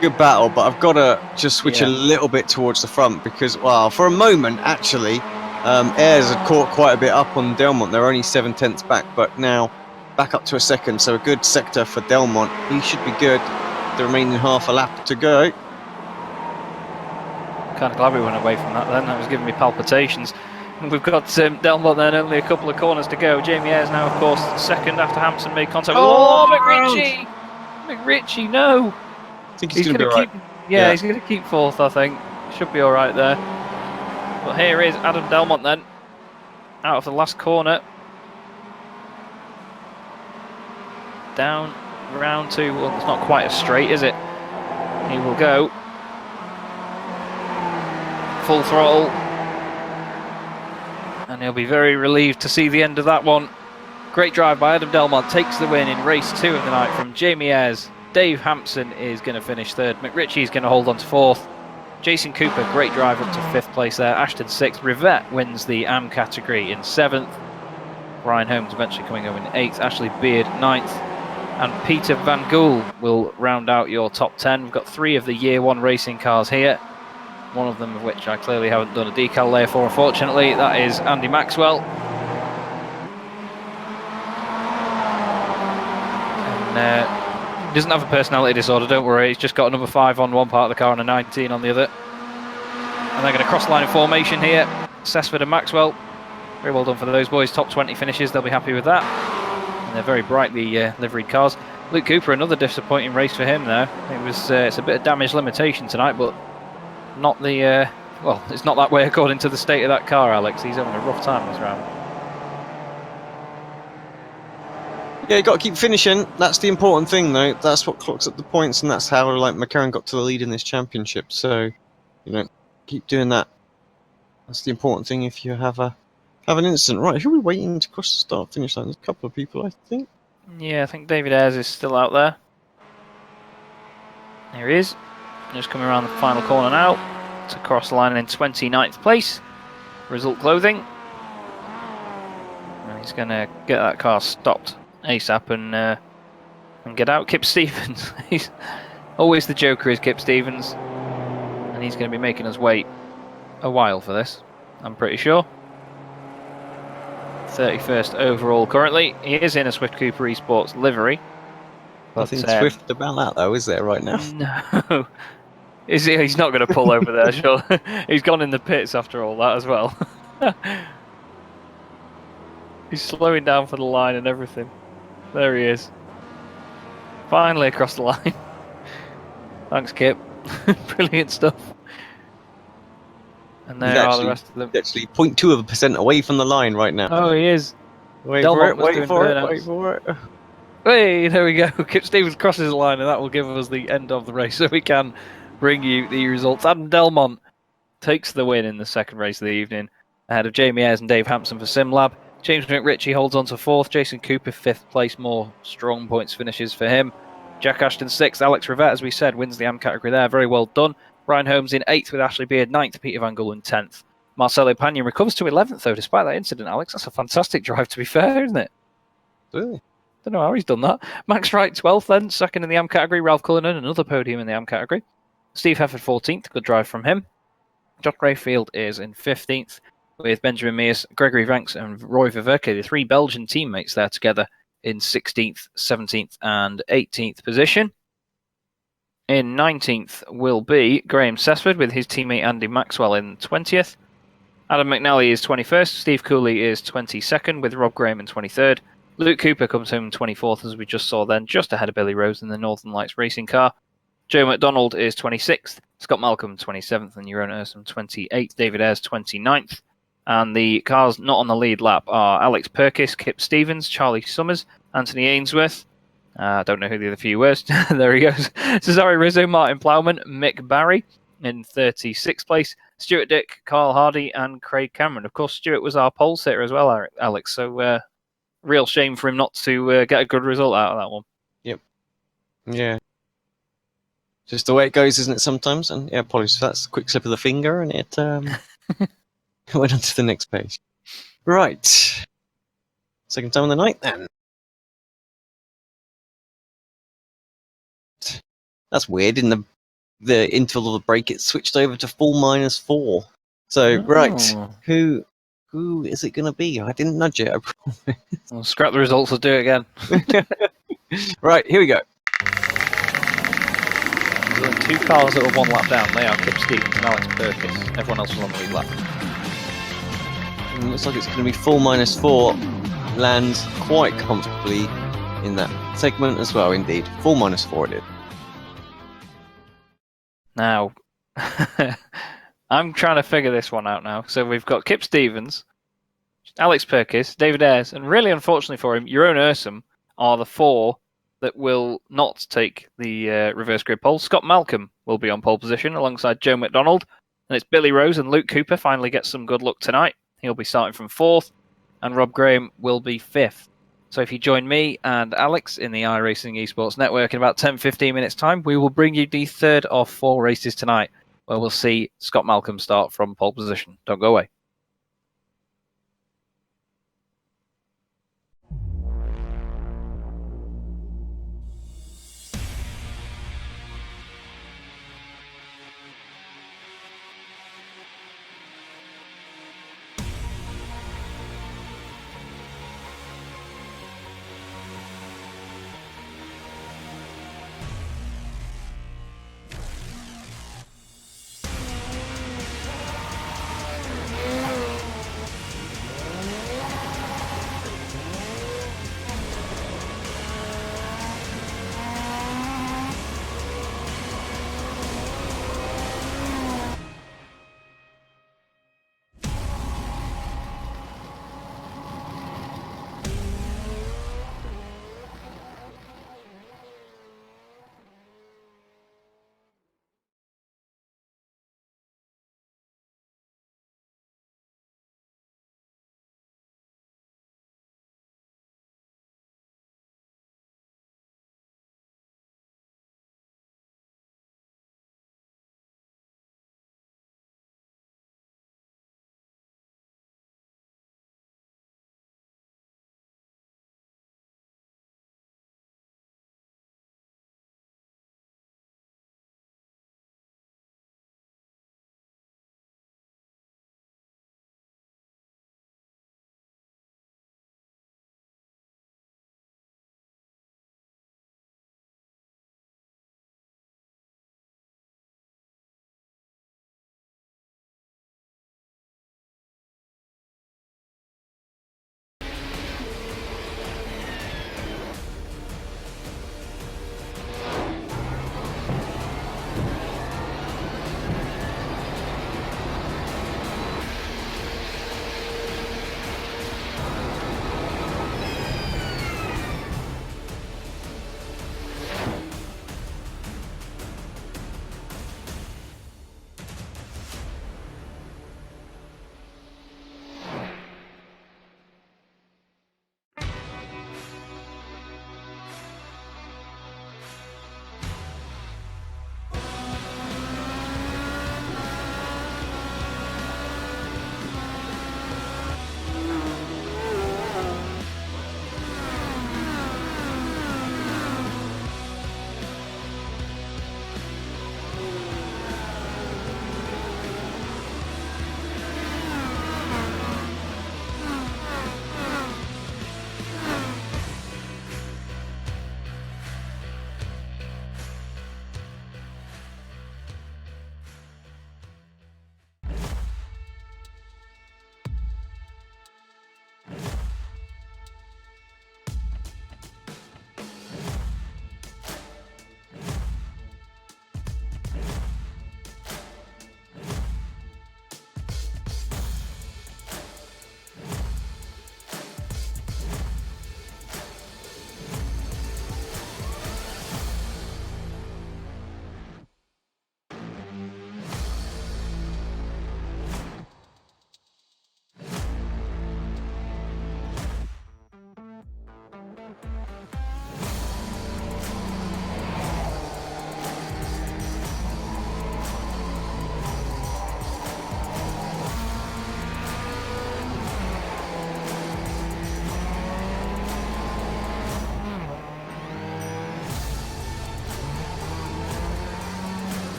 Good battle, but I've got to just switch a little bit towards the front because, well, for a moment, actually, Ayres had caught quite a bit up on Delmont. They're only 7/10 back, but now back up to a second, so a good sector for Delmont. He should be good. The remaining half a lap to go. Kind of glad we went away from that then. That was giving me palpitations. And we've got Delmont then, only a couple of corners to go. Jamie Ayres now, of course, second after Hampson made contact. Oh, McRitchie! McRitchie, no! I think he's going to be right. Yeah, he's going to keep fourth, I think. Should be all right there. But here is Adam Delmont then, out of the last corner. Down round to, well, it's not quite as straight, is it? He will go. Full throttle. And he'll be very relieved to see the end of that one. Great drive by Adam Delmont, takes the win in race 2 of the night from Jamie Ayres. Dave Hampson is going to finish 3rd. McRitchie is going to hold on to 4th. Jason Cooper, great drive up to 5th place there. Ashton 6th. Rivette wins the AM category in 7th. Ryan Holmes eventually coming home in 8th. Ashley Beard 9th. And Peter Van Gool will round out your top 10. We've got 3 of the Year 1 racing cars here. One of them of which I clearly haven't done a decal layer for, unfortunately. That is Andy Maxwell. And he doesn't have a personality disorder, don't worry. He's just got a number 5 on one part of the car and a 19 on the other. And they're going to cross the line in formation here. Cessford and Maxwell. Very well done for those boys. Top 20 finishes, they'll be happy with that. And they're very brightly liveried cars. Luke Cooper, another disappointing race for him now. It's a bit of damage limitation tonight, but not the well, it's not that way according to the state of that car, Alex. He's having a rough time this round. Yeah, you got to keep finishing. That's the important thing, though. That's what clocks up the points, and that's how McLaren got to the lead in this championship. So, keep doing that. That's the important thing. If you have an incident, right? Who are we waiting to cross the start-finish line? There's a couple of people, I think. Yeah, I think David Ayres is still out there. There he is. Just coming around the final corner now to cross the line in 29th place. Result clothing. And he's going to get that car stopped ASAP and get out. Kip Stevens. He's always the joker, is Kip Stevens. And he's going to be making us wait a while for this, I'm pretty sure. 31st overall currently. He is in a Swift Cooper Esports livery. Nothing swift about that, though, is there, right now? No. He's not going to pull over there, sure. He's gone in the pits after all that as well. He's slowing down for the line and everything. There he is. Finally across the line. Thanks, Kip. Brilliant stuff. And there are the rest of them. Actually 0.2% away from the line right now. Oh, he is. Wait for it. Hey, there we go. Kip Stevens crosses the line, and that will give us the end of the race, so we can bring you the results. Adam Delmont takes the win in the second race of the evening, ahead of Jamie Ayres and Dave Hampson for SimLab. James McRitchie holds on to 4th. Jason Cooper 5th place, more strong points finishes for him. Jack Ashton 6th. Alex Rivette, as we said, wins the AM category there. Very well done. Brian Holmes in 8th with Ashley Beard, 9th. Peter Van Gool in 10th. Marcelo Pagnon recovers to 11th, though, despite that incident, Alex. That's a fantastic drive, to be fair, isn't it? Really? Don't know how he's done that. Max Wright 12th then, 2nd in the AM category. Ralph Cullinan, another podium in the AM category. Steve Hefford 14th, good drive from him. John Rayfield is in 15th with Benjamin Mears, Gregory Vanks and Roy Viverke, the 3 Belgian teammates there together in 16th, 17th and 18th position. In 19th will be Graham Cessford with his teammate Andy Maxwell in 20th. Adam McNally is 21st. Steve Cooley is 22nd with Rob Graham in 23rd. Luke Cooper comes home in 24th, as we just saw then, just ahead of Billy Rose in the Northern Lights racing car. Joe McDonald is 26th. Scott Malcolm 27th and Jeroen Ursum 28th. David Ayres 29th. And the cars not on the lead lap are Alex Perkis, Kip Stevens, Charlie Summers, Anthony Ainsworth. I don't know who the other few were. There he goes. Cesare Rizzo, Martin Plowman, Mick Barry in 36th place. Stuart Dick, Carl Hardy, and Craig Cameron. Of course, Stuart was our pole sitter as well, Alex. So, real shame for him not to get a good result out of that one. Yep. Yeah. Just the way it goes, isn't it, sometimes? And yeah, apologies for that's a quick slip of the finger, and it went on to the next page. Right. Second time of the night, then. That's weird. In the interval of the break, it switched over to full -4. So, right. Who is it going to be? I didn't nudge it, I promise. Well, scrap the results, let's do it again. Right, here we go. There's only 2 cars that were 1 lap down. They are Kip Stevens and Alex Perkins. Everyone else was on the lead lap. And it looks like it's going to be full -4. Lands quite comfortably in that segment as well, indeed. Full -4 it did. Now, I'm trying to figure this one out now. So we've got Kip Stevens, Alex Perkis, David Ayres, and really unfortunately for him, Jeroen Ursum are the 4 that will not take the reverse grid pole. Scott Malcolm will be on pole position alongside Joe McDonald. And it's Billy Rose and Luke Cooper finally get some good luck tonight. He'll be starting from 4th, and Rob Graham will be 5th. So if you join me and Alex in the iRacing Esports Network in about 10-15 minutes time, we will bring you the third of 4 races tonight, where we'll see Scott Malcolm start from pole position. Don't go away.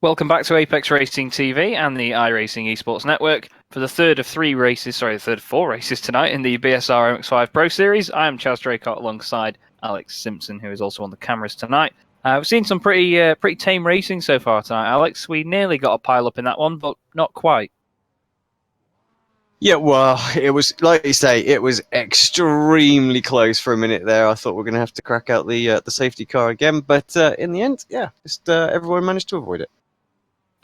Welcome back to Apex Racing TV and the iRacing Esports Network for the third of four races tonight in the BSR MX5 Pro Series. I am Chaz Draycott alongside Alex Simpson, who is also on the cameras tonight. We've seen some pretty tame racing so far tonight, Alex. We nearly got a pile up in that one, but not quite. Yeah, well, it was, like you say, it was extremely close for a minute there. I thought we were going to have to crack out the safety car again, but in the end, yeah, just everyone managed to avoid it.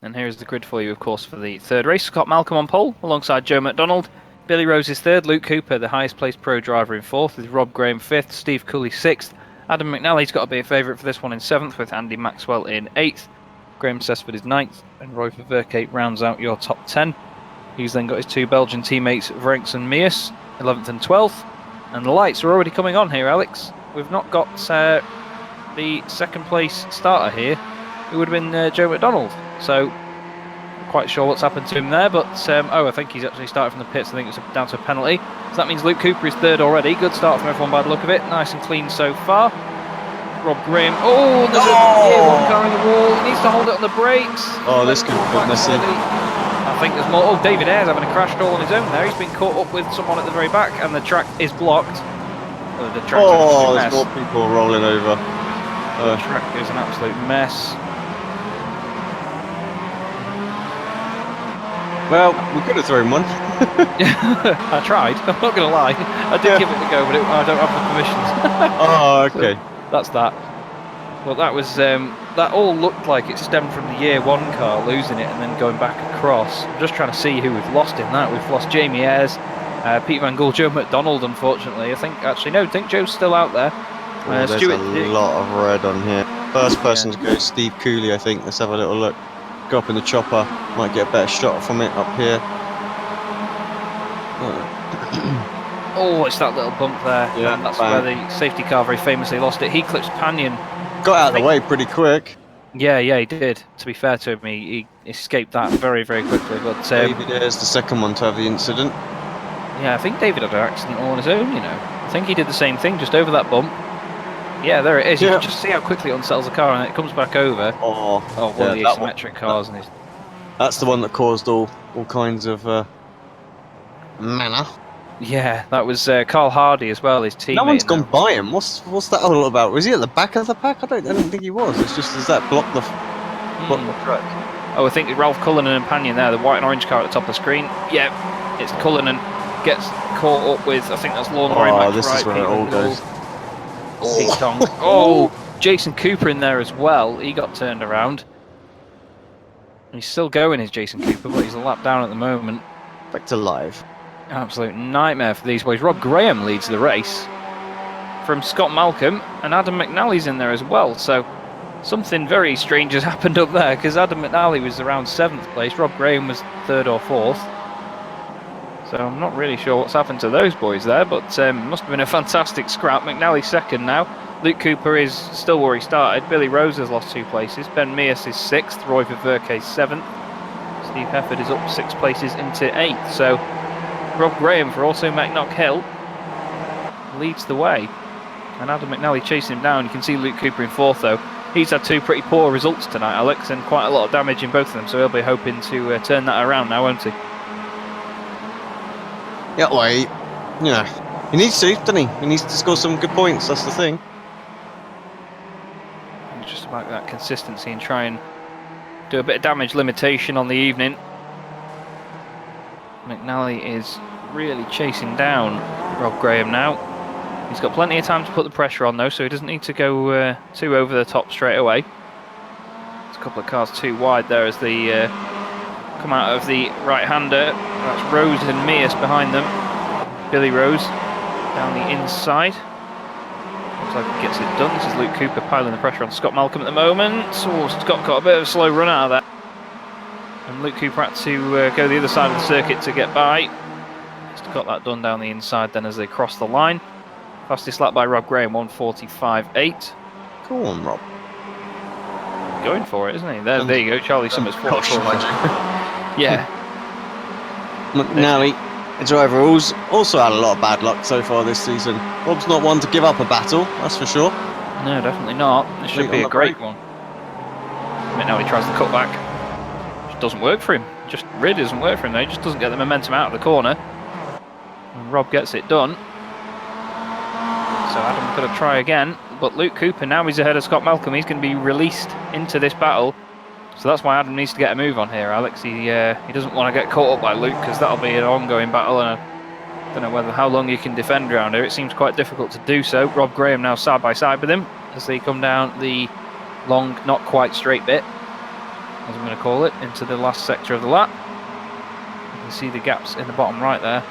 And here is the grid for you, of course, for the third race. Scott Malcolm on pole, alongside Joe McDonald. Billy Rose is third, Luke Cooper, the highest placed pro driver, in fourth, with Rob Graham fifth, Steve Cooley sixth. Adam McNally's got to be a favourite for this one in seventh, with Andy Maxwell in eighth. Graham Sesford is ninth, and Roy Verkerk rounds out your top 10. He's then got his two Belgian teammates, Vrenks and Meus, 11th and 12th. And the lights are already coming on here, Alex. We've not got the second place starter here. It would have been Joe McDonald. So, not quite sure what's happened to him there, but I think he's actually started from the pits. I think it's down to a penalty. So that means Luke Cooper is third already. Good start from everyone by the look of it. Nice and clean so far. Rob Graham. Oh, there's a one car in the wall. He needs to hold it on the brakes. Oh, this could be messy. I think there's more. Oh, David Ayres having a crash all on his own there. He's been caught up with someone at the very back, and the track is blocked. There's more people rolling over. The track is an absolute mess. Well, we could have thrown one. I tried. I'm not going to lie. I did give it a go, but I don't have the permissions. Oh, okay. So that's that. Well, that was that all looked like it stemmed from the year one car losing it and then going back across. I'm just trying to see who we've lost in that. We've lost Jamie Ayres, Pete Van Gool, Joe McDonald. Unfortunately, I think Joe's still out there. There's a lot of red on here. First person to go, Steve Cooley. I think. Let's have a little look. Go up in the chopper. Might get a better shot from it up here. Oh, it's that little bump there. Yeah, and that's where the safety car very famously lost it. He clips Panion. Got out of the way pretty quick. Yeah, he did. To be fair to him, he escaped that very, very quickly. But David Ayres, the second one to have the incident. Yeah, I think David had an accident all on his own, I think he did the same thing, just over that bump. Yeah, there it is. You can just see how quickly it unsettles the car and it comes back over. One of the asymmetric cars. That's the one that caused all kinds of manner. Yeah, that was Carl Hardy as well, his teammate. No one's gone by him. What's that all about? Was he at the back of the pack? I don't think he was. It's just, does that block the track? Oh, I think Ralph Cullinan and Panion there, the white and orange car at the top of the screen. Yeah, it's Cullinan gets caught up with, I think that's Lorne Murray. This is where it all goes. Jason Cooper in there as well. He got turned around. He's still going, is Jason Cooper, but he's a lap down at the moment. Back to live. Absolute nightmare for these boys. Rob Graham leads the race from Scott Malcolm, and Adam McNally's in there as well. So something very strange has happened up there, because Adam McNally was around 7th place. Rob Graham was 3rd or 4th. So I'm not really sure what's happened to those boys there, but must have been a fantastic scrap. McNally second now. Luke Cooper is still where he started. Billy Rose has lost 2 places. Ben Meus is 6th. Roy Verkerk is 7th. Steve Hefford is up 6 places into 8th. So Rob Graham for also McNock Hill leads the way. And Adam McNally chasing him down. You can see Luke Cooper in 4th though. He's had 2 pretty poor results tonight, Alex, and quite a lot of damage in both of them. So he'll be hoping to turn that around now, won't he? Yeah, he needs to, doesn't he? He needs to score some good points, that's the thing. And just about that consistency and try and do a bit of damage limitation on the evening. McNally is really chasing down Rob Graham now. He's got plenty of time to put the pressure on though, so he doesn't need to go too over the top straight away. There's a couple of cars too wide there as they come out of the right-hander. That's Rose and Meus behind them. Billy Rose down the inside. Looks like he gets it done. This is Luke Cooper piling the pressure on Scott Malcolm at the moment. Oh, Scott got a bit of a slow run out of that. And Luke Cooper had to go the other side of the circuit to get by. Just got that done down the inside then as they cross the line. Fastest lap by Rob Graham, 1:45.8. Go on, Rob. Going for it, isn't he? There you go. Charlie Summers. Yeah. McNally, the driver, who's also had a lot of bad luck so far this season. Rob's not one to give up a battle, that's for sure. No, definitely not. This should be a great one. McNally tries the cutback. doesn't work for him. Just really doesn't work for him. Though. He just doesn't get the momentum out of the corner. And Rob gets it done. So Adam's got to try again. But Luke Cooper, now he's ahead of Scott Malcolm. He's going to be released into this battle. So that's why Adam needs to get a move on here, Alex. He doesn't want to get caught up by Luke, because that'll be an ongoing battle, and I don't know how long you can defend around here. It seems quite difficult to do so. Rob Graham now side by side with him as they come down the long, not quite straight bit, as I'm going to call it, into the last sector of the lap. You can see the gaps in the bottom right there.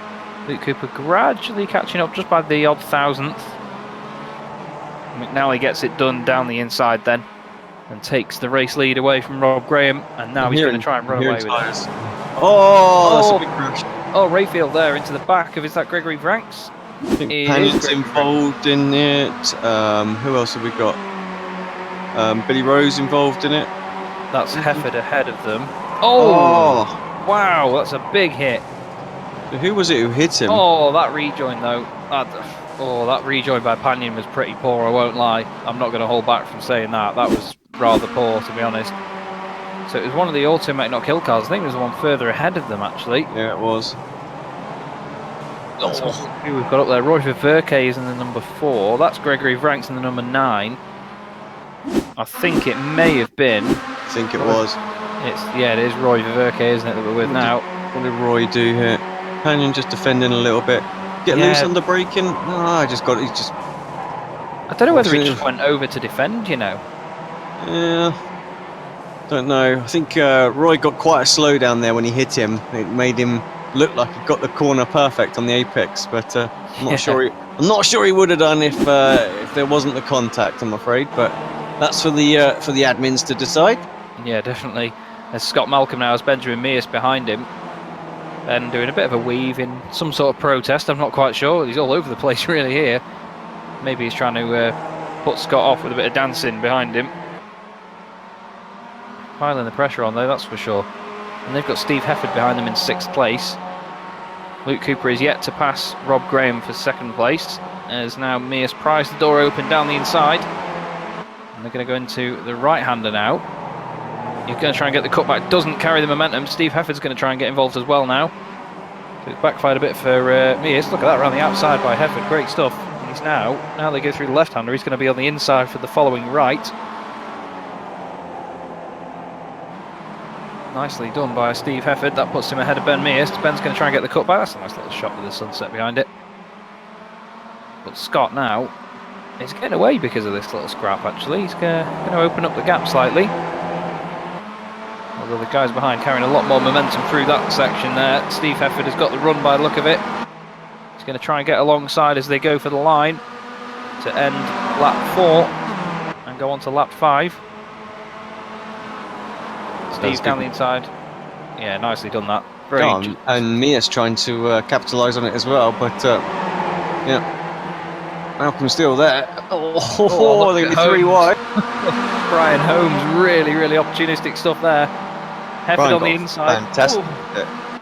Luke Cooper gradually catching up just by the odd thousandth. McNally gets it done down the inside then, and takes the race lead away from Rob Graham, and now he's going to try and run away with it. Oh, that's a big crash. Oh, Rayfield there into the back of, is that Gregory Vranks? I think Pannion's involved in it. Who else have we got? Billy Rose involved in it. That's Hefford ahead of them. Oh! Wow, that's a big hit. Who was it who hit him? Oh, that rejoin though. That rejoin by Pannion was pretty poor, I won't lie. I'm not going to hold back from saying that. That was rather poor, to be honest. So it was one of the automatic not kill cars. I think it was the one further ahead of them, actually. Yeah, it was. Who we've got up there? Roy Verke is in the number 4. That's Gregory Vranks in the number 9. I think it may have been. I think it was. It is Roy Verke, isn't it, that we're with now? What did Roy do here? Pannion just defending a little bit. Get loose on the braking. I don't know whether he just went over to defend, you know. Yeah. Don't know. I think Roy got quite a slowdown there when he hit him. It made him look like he got the corner perfect on the apex, but I'm not sure he would have done if there wasn't the contact, I'm afraid. But that's for the admins to decide. Yeah, definitely. There's Scott Malcolm now as Benjamin Mears behind him. And doing a bit of a weave in some sort of protest, I'm not quite sure. He's all over the place really here. Maybe he's trying to put Scott off with a bit of dancing behind him. Piling the pressure on though, that's for sure. And they've got Steve Hefford behind them in 6th place. Luke Cooper is yet to pass Rob Graham for 2nd place, as now Mears pries the door open down the inside. And they're going to go into the right-hander now. He's going to try and get the cutback, doesn't carry the momentum. Steve Hefford's going to try and get involved as well now. So it's backfired a bit for Mears. Look at that around the outside by Hefford, great stuff. And he's now they go through the left-hander, he's going to be on the inside for the following right. Nicely done by Steve Hefford, that puts him ahead of Ben Mears. Ben's going to try and get the cutback, that's a nice little shot with the sunset behind it. But Scott now is getting away because of this little scrap actually. He's going to open up the gap slightly. Although the guys behind carrying a lot more momentum through that section there. Steve Hefford has got the run by the look of it. He's going to try and get alongside as they go for the line to end lap 4 and go on to lap 5. Steve down the inside. Yeah, nicely done that. Very and Mia's trying to capitalise on it as well, but yeah, Malcolm's still there. They're going to be 3 wide. Brian Holmes, really opportunistic stuff there. Hefford on the inside. Fantastic. I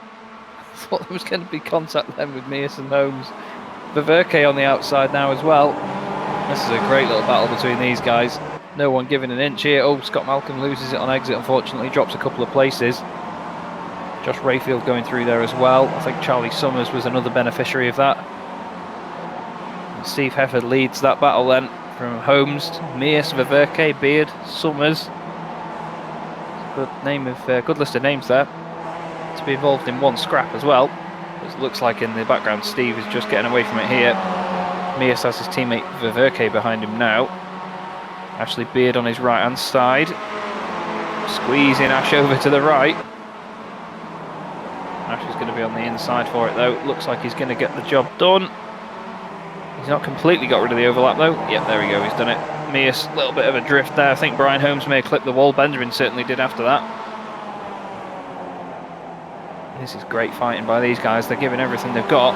thought there was going to be contact then with Mears and Holmes. Verke on the outside now as well. This is a great little battle between these guys. No one giving an inch here. Oh, Scott Malcolm loses it on exit, unfortunately. Drops a couple of places. Josh Rayfield going through there as well. I think Charlie Summers was another beneficiary of that. And Steve Hefford leads that battle then. From Holmes, Mears, Verke, Beard, Summers. Good list of names there. To be involved in one scrap as well. It looks like in the background Steve is just getting away from it here. Mears has his teammate Verke behind him now. Ashley Beard on his right hand side. Squeezing Ash over to the right. Ash is going to be on the inside for it though. Looks like he's going to get the job done. He's not completely got rid of the overlap though. Yep, there we go, he's done it. Mears, a little bit of a drift there. I think Brian Holmes may have clipped the wall. Benjamin certainly did after that. This is great fighting by these guys. They're giving everything they've got.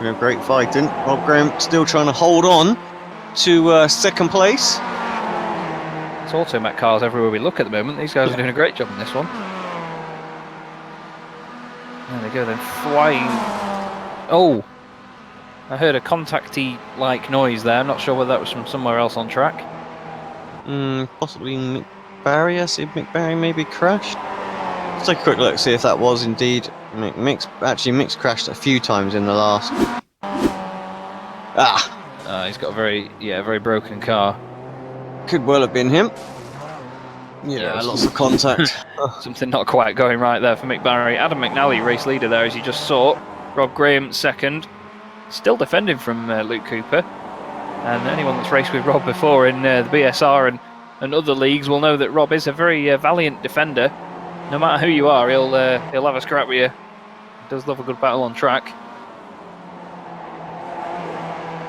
Yeah, great fighting. Rob Graham still trying to hold on to 2nd place. It's automatic cars everywhere we look at the moment. These guys are doing a great job in this one. There they go then, flying. Oh! I heard a contacty-like noise there. I'm not sure whether that was from somewhere else on track. Possibly Barry. I see Mick Barry maybe crashed. Let's take a quick look, see if that was indeed Mick. Actually, Mick's crashed a few times in the last. He's got a very broken car. Could well have been him. Yeah, lots of contact. Something not quite going right there for Mick Barry. Adam McNally, race leader there, as you just saw. Rob Graham second. Still defending from Luke Cooper. And anyone that's raced with Rob before in the BSR and other leagues will know that Rob is a very valiant defender. No matter who you are, he'll have a scrap with you. He does love a good battle on track.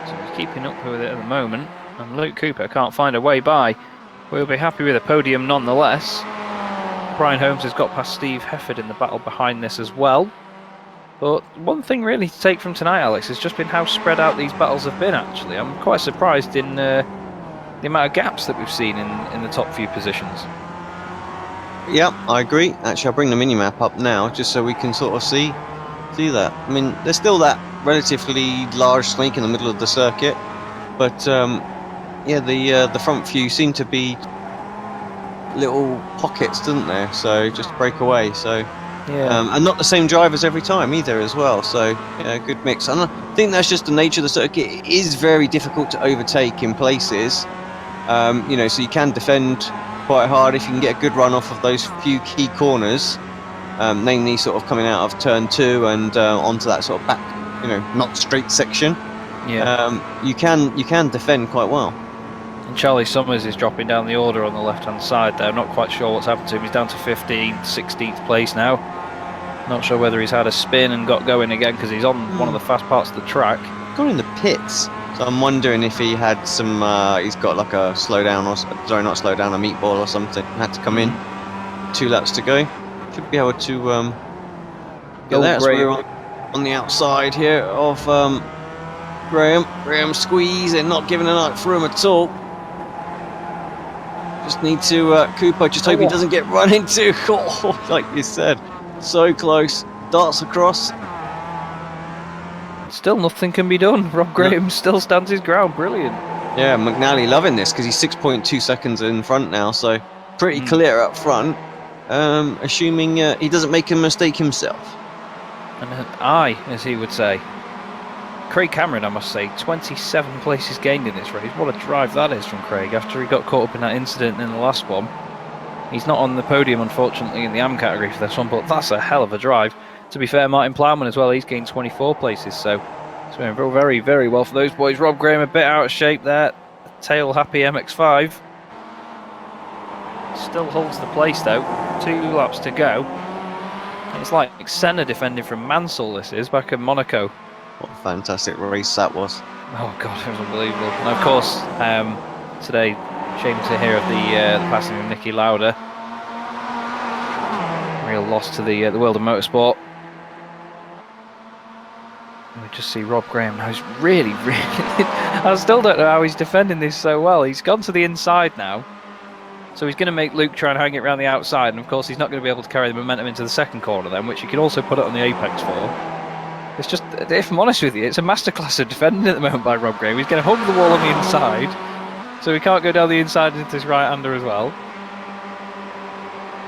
So he's keeping up with it at the moment. And Luke Cooper can't find a way by. We'll be happy with a podium nonetheless. Brian Holmes has got past Steve Hefford in the battle behind this as well. But one thing really to take from tonight, Alex, has just been how spread out these battles have been, actually. I'm quite surprised in the amount of gaps that we've seen in the top few positions. Yeah, I agree. Actually, I'll bring the mini-map up now, just so we can sort of see that. I mean, there's still that relatively large snake in the middle of the circuit, but yeah, the front few seem to be little pockets, doesn't they? So just break away. So yeah, and not the same drivers every time either, as well. So yeah, good mix. And I think that's just the nature of the circuit. It is very difficult to overtake in places. You know, so you can defend quite hard if you can get a good run off of those few key corners, namely sort of coming out of turn 2 and onto that sort of back, you know, not straight section. yeah. You can defend quite well. And Charlie Summers is dropping down the order on the left-hand side there. Not quite sure what's happened to him. He's down to 15th, 16th place now. Not sure whether he's had a spin and got going again because he's on one of the fast parts of the track. Got in the pits, so I'm wondering if he had some. He's got like a slowdown or sorry, not slowdown, a meatball or something. Had to come in. 2 laps to go. Should be able to get there. So we're on the outside here of Graham. Graham squeezing, not giving a night through him at all. Just need to Cooper. Just hope he doesn't get run into. Oh, like you said, so close. Darts across. Still nothing can be done. Rob Graham still stands his ground. Brilliant. Yeah, McNally loving this because he's 6.2 seconds in front now, so pretty clear up front. Assuming he doesn't make a mistake himself. And an eye, as he would say. Craig Cameron, I must say, 27 places gained in this race. What a drive that is from Craig after he got caught up in that incident in the last one. He's not on the podium, unfortunately, in the AM category for this one, but that's a hell of a drive. To be fair, Martin Plowman as well, he's gained 24 places, so it's been very, very well for those boys. Rob Graham a bit out of shape there. Tail happy MX5. Still holds the place though. 2 laps to go. It's like Senna defending from Mansell, this is, back in Monaco. What a fantastic race that was. Oh god, it was unbelievable. And of course, today, shame to hear of the passing of Nicky Lauda. Real loss to the world of motorsport. We just see Rob Graham now. He's really, I still don't know how he's defending this so well. He's gone to the inside now. So he's going to make Luke try and hang it around the outside. And of course, he's not going to be able to carry the momentum into the second corner then, which he can also put it on the apex for. It's just, if I'm honest with you, it's a masterclass of defending at the moment by Rob Graham. He's going to hug the wall on the inside. So he can't go down the inside into his right-hander as well.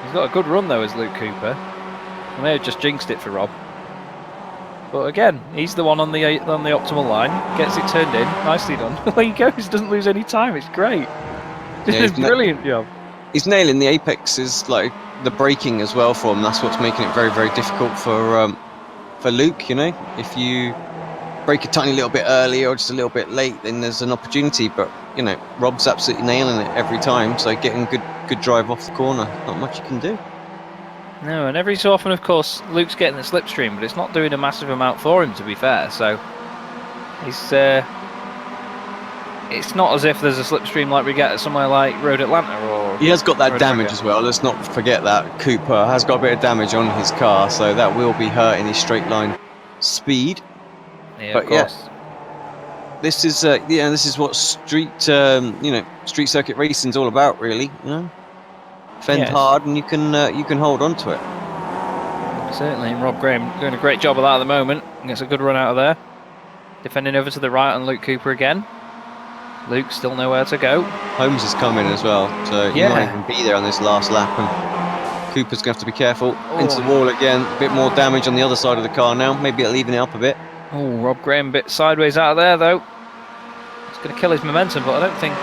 He's got a good run though as Luke Cooper. I may have just jinxed it for Rob. But again, he's the one on the optimal line. Gets it turned in. Nicely done. There he goes. Doesn't lose any time. It's great. It's a brilliant job. He's nailing the apexes, like the braking as well for him. That's what's making it very, very difficult for Luke. You know, if you brake a tiny little bit early or just a little bit late, then there's an opportunity. But you know, Rob's absolutely nailing it every time. So getting good drive off the corner, not much you can do. No, and every so often, of course, Luke's getting the slipstream, but it's not doing a massive amount for him, to be fair. So he's it's not as if there's a slipstream like we get at somewhere like Road Atlanta or. He has got that Road damage Tracker as well. Let's not forget that Cooper has got a bit of damage on his car, so that will be hurting his straight line speed. Yeah, but of course. Yeah, this is what street street circuit racing's all about, really. You know, fend hard and you can hold on to it. Certainly, and Rob Graham doing a great job of that at the moment. Gets a good run out of there. Defending over to the right on Luke Cooper again. Luke still nowhere to go. Holmes is coming as well, so he might even be there on this last lap, and Cooper's going to have to be careful. Into the wall again, a bit more damage on the other side of the car now, maybe it'll even it up a bit. Oh, Rob Graham a bit sideways out of there though. It's going to kill his momentum, but I don't think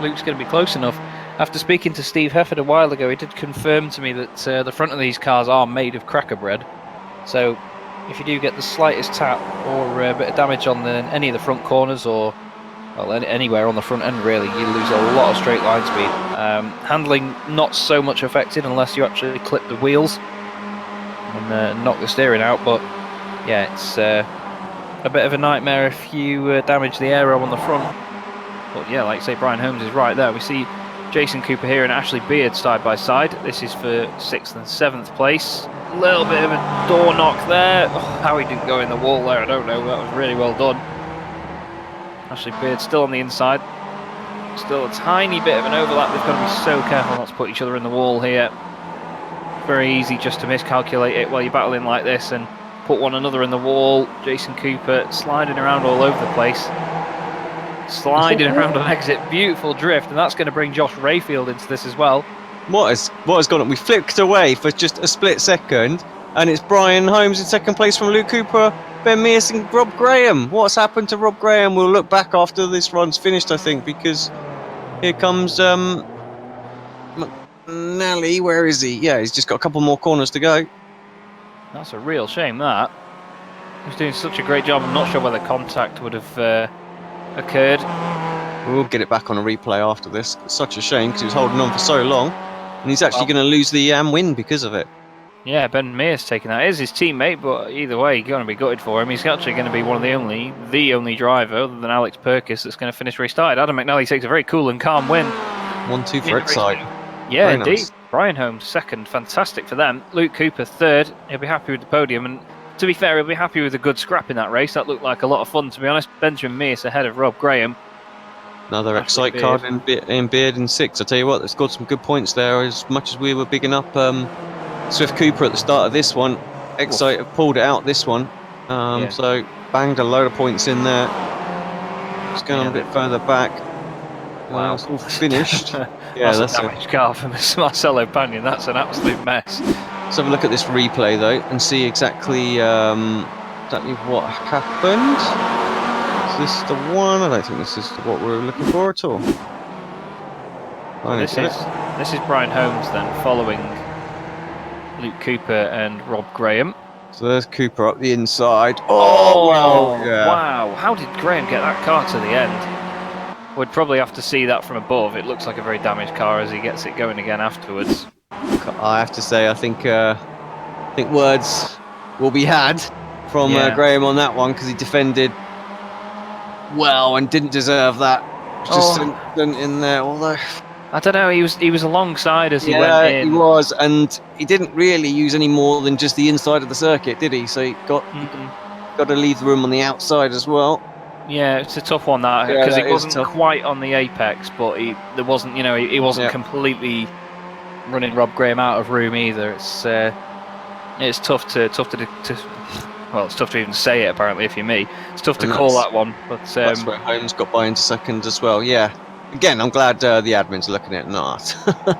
Luke's going to be close enough. After speaking to Steve Hefford a while ago, he did confirm to me that the front of these cars are made of cracker bread. So if you do get the slightest tap or a bit of damage on any of the front corners or anywhere on the front end, really, you lose a lot of straight line speed. Handling not so much affected unless you actually clip the wheels and knock the steering out, but yeah, it's a bit of a nightmare if you damage the aero on the front. But yeah, like I say, Brian Holmes is right there. We see Jason Cooper here and Ashley Beard side by side. This is for 6th and 7th place. A little bit of a door knock there. Oh, how he didn't go in the wall there, I don't know. That was really well done. Ashley Beard still on the inside. Still a tiny bit of an overlap. They've got to be so careful not to put each other in the wall here. Very easy just to miscalculate it while you're battling like this and put one another in the wall. Jason Cooper sliding around all over the place. Sliding around on exit. Beautiful drift, and that's going to bring Josh Rayfield into this as well. What has gone on? We flicked away for just a split second, and it's Brian Holmes in second place from Luke Cooper, Ben Mears and Rob Graham. What's happened to Rob Graham? We'll look back after this run's finished, I think, because here comes McNally. Where is he? Yeah, he's just got a couple more corners to go. That's a real shame, that. He's doing such a great job. I'm not sure whether contact would have occurred. We'll get it back on a replay after this. It's such a shame because he was holding on for so long, and he's actually going to lose the win because of it. Yeah, Ben Mears taking that. It is his teammate, but either way, you're going to be gutted for him. He's actually going to be one of the only driver, other than Alex Perkis, that's going to finish restarted. Adam McNally takes a very cool and calm win. 1-2 for Exide. Yeah, very indeed. Nice. Brian Holmes second, fantastic for them. Luke Cooper third. He'll be happy with the podium, and to be fair, he'll be happy with a good scrap in that race. That looked like a lot of fun, to be honest. Benjamin Mears ahead of Rob Graham. Another Excite card in Beard in 6. I tell you what, they've scored some good points there. As much as we were bigging up Swift Cooper at the start of this one, Excite have pulled it out this one. So banged a load of points in there. Just going on a bit further back. Wow, it's all finished. That's a damaged car for Marcelo Pagnon. That's an absolute mess. Let's have a look at this replay though and see exactly what happened. Is this the one? I don't think this is what we're looking for at all. This is Brian Holmes then, following Luke Cooper and Rob Graham. So there's Cooper up the inside. Oh, wow. Yeah. Wow. How did Graham get that car to the end? We'd probably have to see that from above. It looks like a very damaged car as he gets it going again afterwards. I have to say, I think words will be had from Graham on that one because he defended well and didn't deserve that. Just in there, although I don't know. He was alongside as he went in. He was, and he didn't really use any more than just the inside of the circuit, did he? So he got to leave the room on the outside as well. Yeah, it's a tough one that because he wasn't quite on the apex, but he wasn't completely running Rob Graham out of room either. It's tough to well, it's tough to even say it. Apparently, if you're me, it's tough to call that one. But that's where Holmes got by into second as well. Yeah. Again, I'm glad the admins are looking at it. Not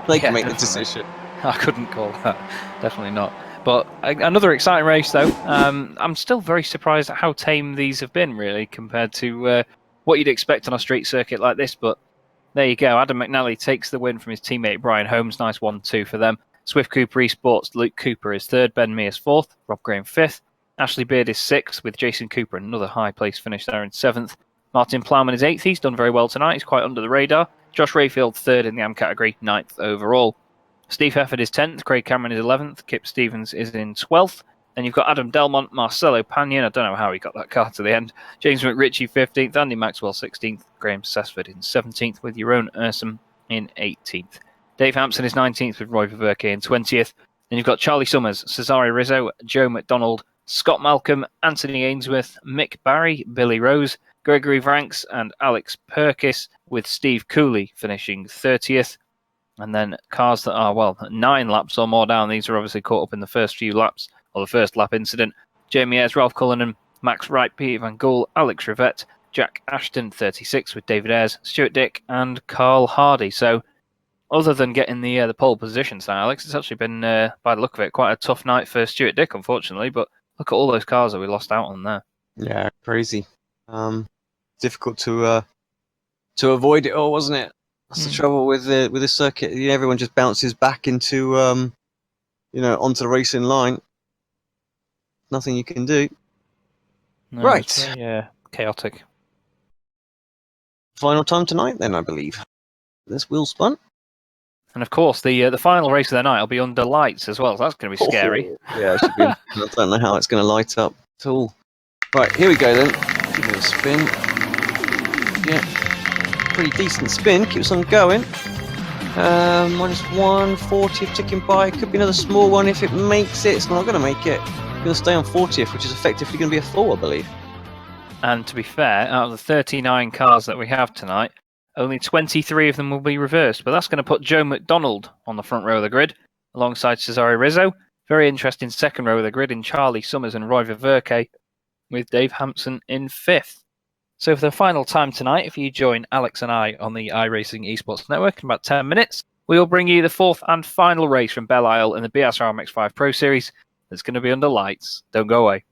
they can make the decision. I couldn't call that. Definitely not. But another exciting race, though. I'm still very surprised at how tame these have been, really, compared to what you'd expect on a street circuit like this. But there you go. Adam McNally takes the win from his teammate Brian Holmes. Nice 1-2 for them. Swift Cooper Esports, Luke Cooper is third, Ben Mears fourth, Rob Graham fifth. Ashley Beard is sixth, with Jason Cooper another high place finish there in seventh. Martin Plowman is eighth. He's done very well tonight. He's quite under the radar. Josh Rayfield third in the AM category, ninth overall. Steve Hefford is 10th, Craig Cameron is 11th, Kip Stevens is in 12th. Then you've got Adam Delmont, Marcelo Pagnon, I don't know how he got that car to the end. James McRitchie 15th, Andy Maxwell 16th, Graham Sessford in 17th, with Jeroen Ursum in 18th. Dave Hampson is 19th, with Roy Verke in 20th. Then you've got Charlie Summers, Cesare Rizzo, Joe McDonald, Scott Malcolm, Anthony Ainsworth, Mick Barry, Billy Rose, Gregory Vranks and Alex Perkis, with Steve Cooley finishing 30th. And then cars that are, 9 laps or more down. These are obviously caught up in the first few laps, or the first lap incident. Jamie Ayres, Ralph Cullinan, Max Wright, Peter Van Gool, Alex Rivette, Jack Ashton 36 with David Ayres, Stuart Dick, and Carl Hardy. So, other than getting the pole positions now, Alex, it's actually been, by the look of it, quite a tough night for Stuart Dick, unfortunately. But look at all those cars that we lost out on there. Yeah, crazy. Difficult to avoid it all, wasn't it? That's the trouble with the circuit. Everyone just bounces back into onto the racing line. Nothing you can do. No, Right. It's very, chaotic. Final time tonight, then, I believe. This wheel spun. And of course, the final race of the night will be under lights as well. So that's going to be scary. Yeah, it should be. I don't know how it's going to light up at all. Right, here we go then. Give it a spin. Yeah, pretty decent spin. Keeps on going. Minus 140th ticking by. Could be another small one if it makes it. It's not going to make it. Going to stay on 40th, which is effectively going to be a 4, I believe. And to be fair, out of the 39 cars that we have tonight, only 23 of them will be reversed. But that's going to put Joe McDonald on the front row of the grid, alongside Cesare Rizzo. Very interesting second row of the grid in Charlie Summers and Roy Verke, with Dave Hampson in 5th. So for the final time tonight, if you join Alex and I on the iRacing Esports Network in about 10 minutes, we will bring you the 4th and final race from Belle Isle in the BSR MX5 Pro Series. That's going to be under lights. Don't go away.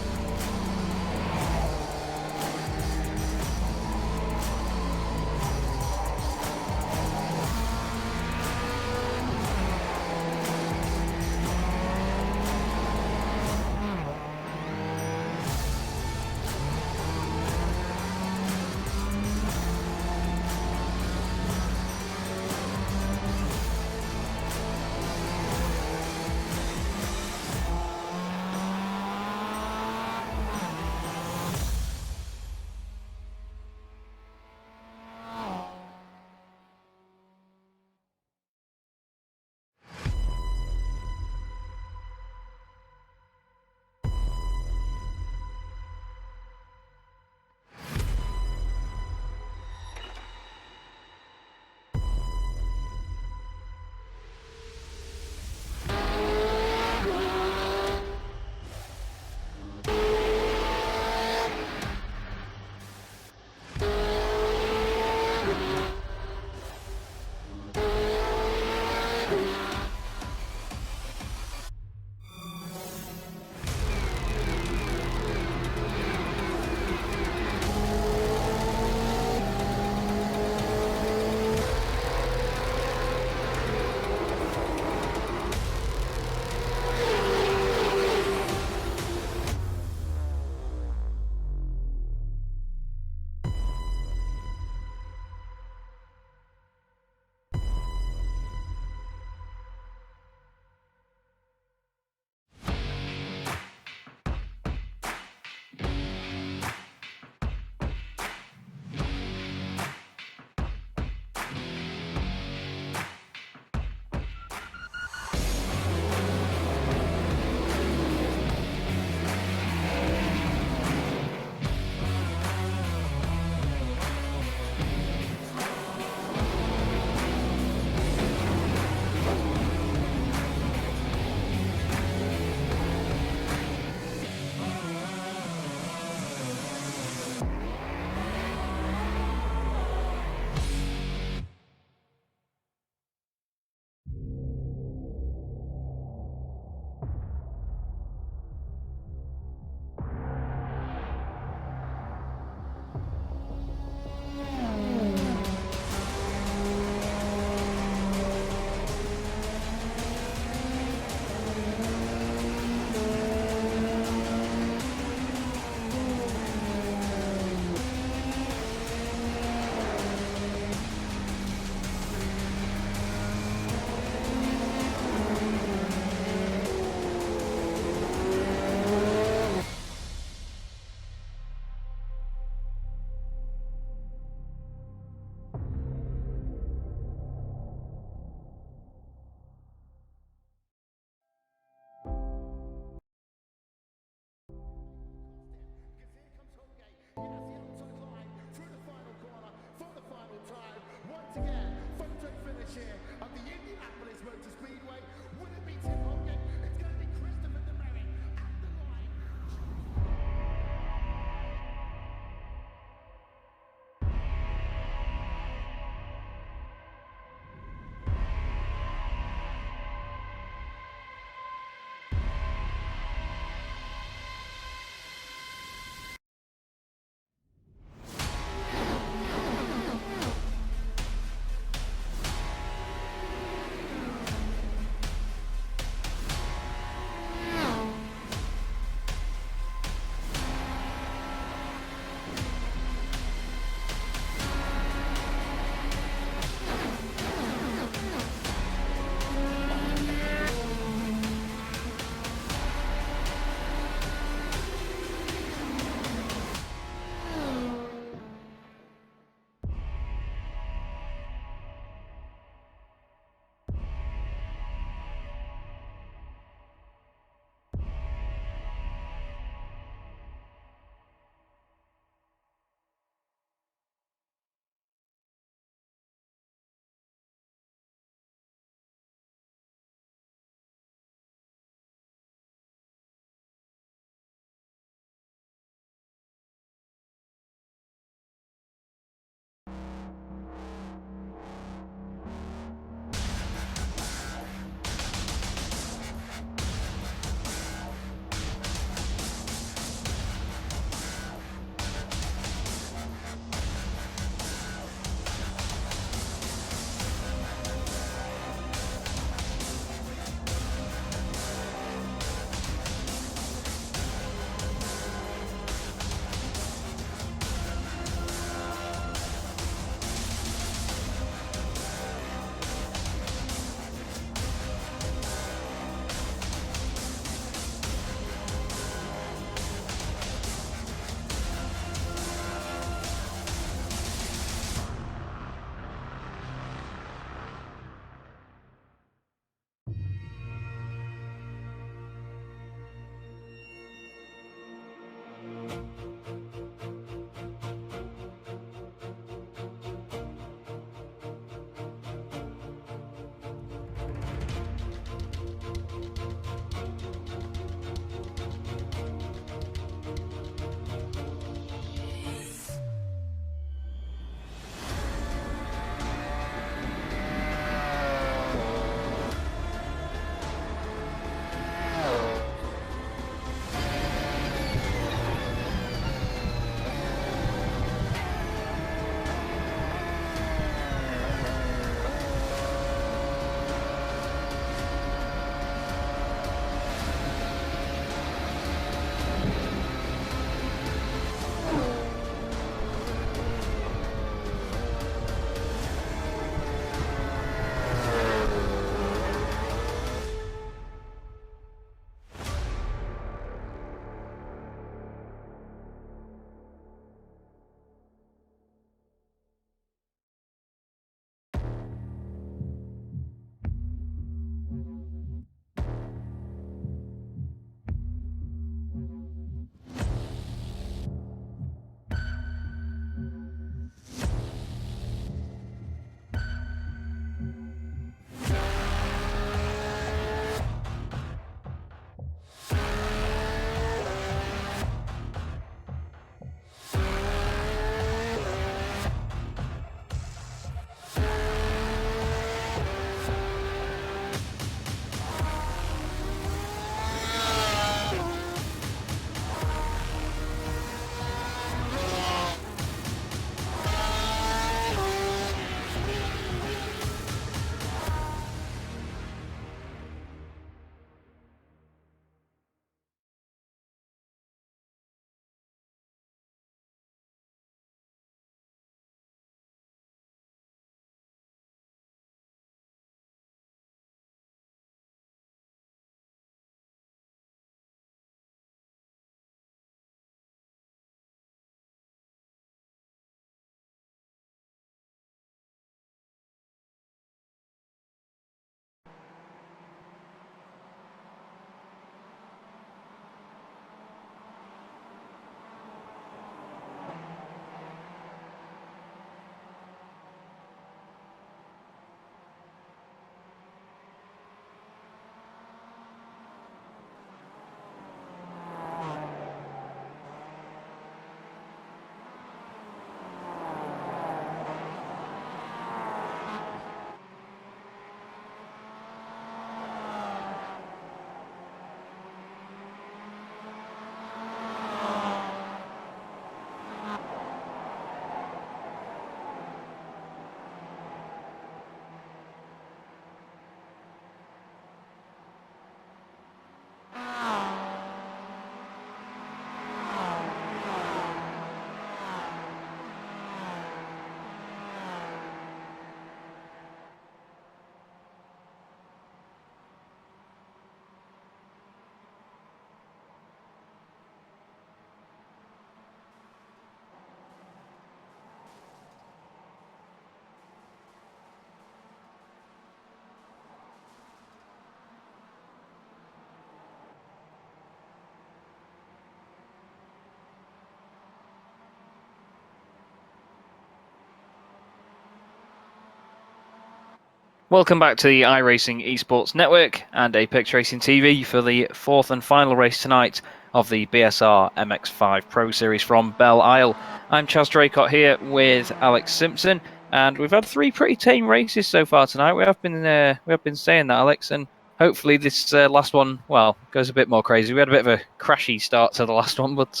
Welcome back to the iRacing Esports Network and Apex Racing TV for the fourth and final race tonight of the BSR MX5 Pro Series from Belle. I'm Chaz Draycott here with Alex Simpson, and we've had three pretty tame races so far tonight. We have been saying that, Alex, and hopefully this last one, well, goes a bit more crazy. We had a bit of a crashy start to the last one, but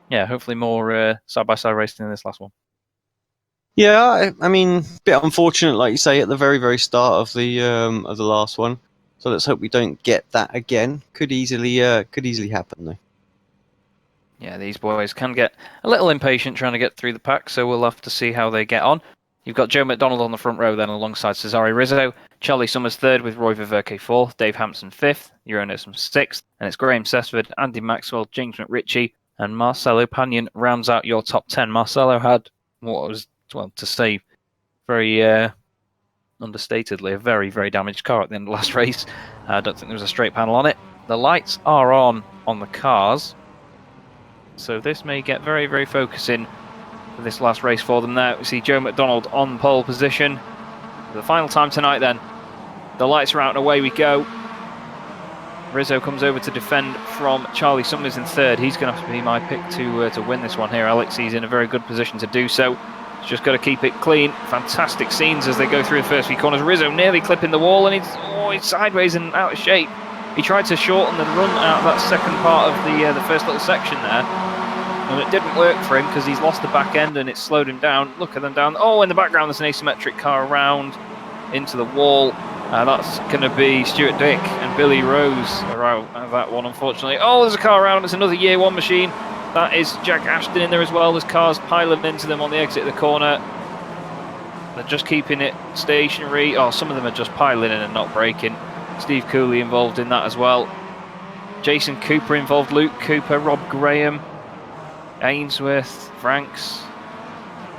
yeah, hopefully more side-by-side racing in this last one. Yeah, I mean, bit unfortunate, like you say, at the very, very start of the last one. So let's hope we don't get that again. Could easily happen though. Yeah, these boys can get a little impatient trying to get through the pack, so we'll have to see how they get on. You've got Joe McDonald on the front row then alongside Cesare Rizzo, Charlie Summers third with Roy Viverke fourth, Dave Hampson fifth, Euronysm sixth, and it's Graham Sessford, Andy Maxwell, James McRitchie, and Marcelo Pagnon rounds out your top 10. Marcelo had what was, well, to say very understatedly, a very, very damaged car at the end of the last race. I don't think there was a straight panel on it. The lights are on the cars. So this may get very, very focusing for this last race for them now. We see Joe McDonald on pole position. For the final time tonight then. The lights are out and away we go. Rizzo comes over to defend from Charlie Summers in third. He's going to have to be my pick to win this one here, Alex. He's in a very good position to do so. He's just got to keep it clean. Fantastic scenes as they go through the first few corners. Rizzo nearly clipping the wall, and he's sideways and out of shape. He tried to shorten the run out of that second part of the first little section there, and it didn't work for him because he's lost the back end and it's slowed him down. Look at them down. Oh, in the background there's an asymmetric car around into the wall. That's going to be Stuart Dick and Billy Rose are out of that one, unfortunately. Oh, there's a car around. It's another Year 1 machine. That is Jack Ashton in there as well. There's cars piling into them on the exit of the corner. They're just keeping it stationary. Oh, some of them are just piling in and not braking. Steve Cooley involved in that as well. Jason Cooper involved. Luke Cooper, Rob Graham, Ainsworth, Franks.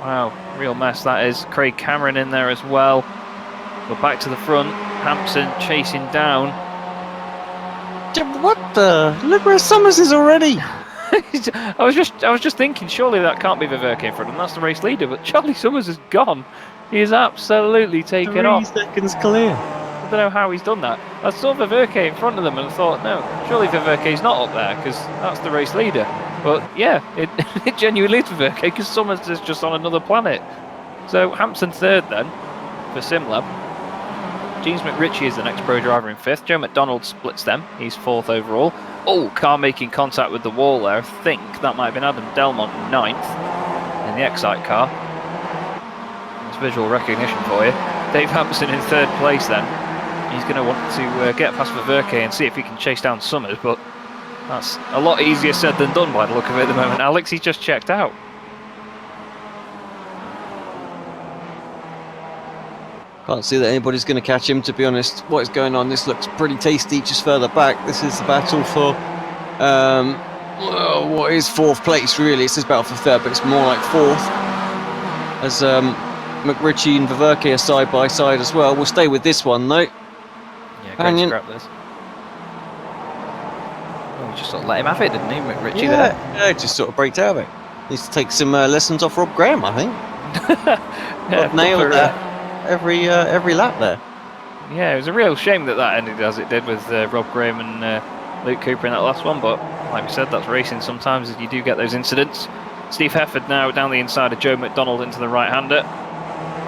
Wow, real mess that is. Craig Cameron in there as well. But back to the front, Hampson chasing down. What the? Look where Summers is already. I was just thinking, surely that can't be Viverke in front of him. That's the race leader, but Charlie Summers is gone. He is absolutely taken off. 3 seconds clear. I don't know how he's done that. I saw Viverke in front of them and I thought, no, surely Viverke's not up there because that's the race leader. But yeah, it genuinely is Viverke because Summers is just on another planet. So Hampson third then for SimLab. James McRitchie is the next pro driver in fifth. Joe McDonald splits them. He's fourth overall. Oh, car making contact with the wall there. I think that might have been Adam Delmont in ninth in the Excite car. That's visual recognition for you. Dave Hampson in third place then. He's going to want to get past Viverke and see if he can chase down Summers, but that's a lot easier said than done by the look of it at the moment. Alex, he's just checked out. Can't see that anybody's going to catch him, to be honest. What is going on? This looks pretty tasty just further back. This is the battle for, what is fourth place, really? It's this battle for third, but it's more like fourth. As McRitchie and Viverke are side by side as well. We'll stay with this one, though. Yeah, great scrap this. Oh, we just sort of let him have it, didn't he, McRitchie there? Yeah, just sort of breaked out of it. Needs to take some lessons off Rob Graham, I think. Yeah, nailed that. Every lap there. Yeah, it was a real shame that ended as it did with Rob Graham and Luke Cooper in that last one, but like we said, that's racing sometimes, you do get those incidents. Steve Hefford now down the inside of Joe McDonald into the right-hander.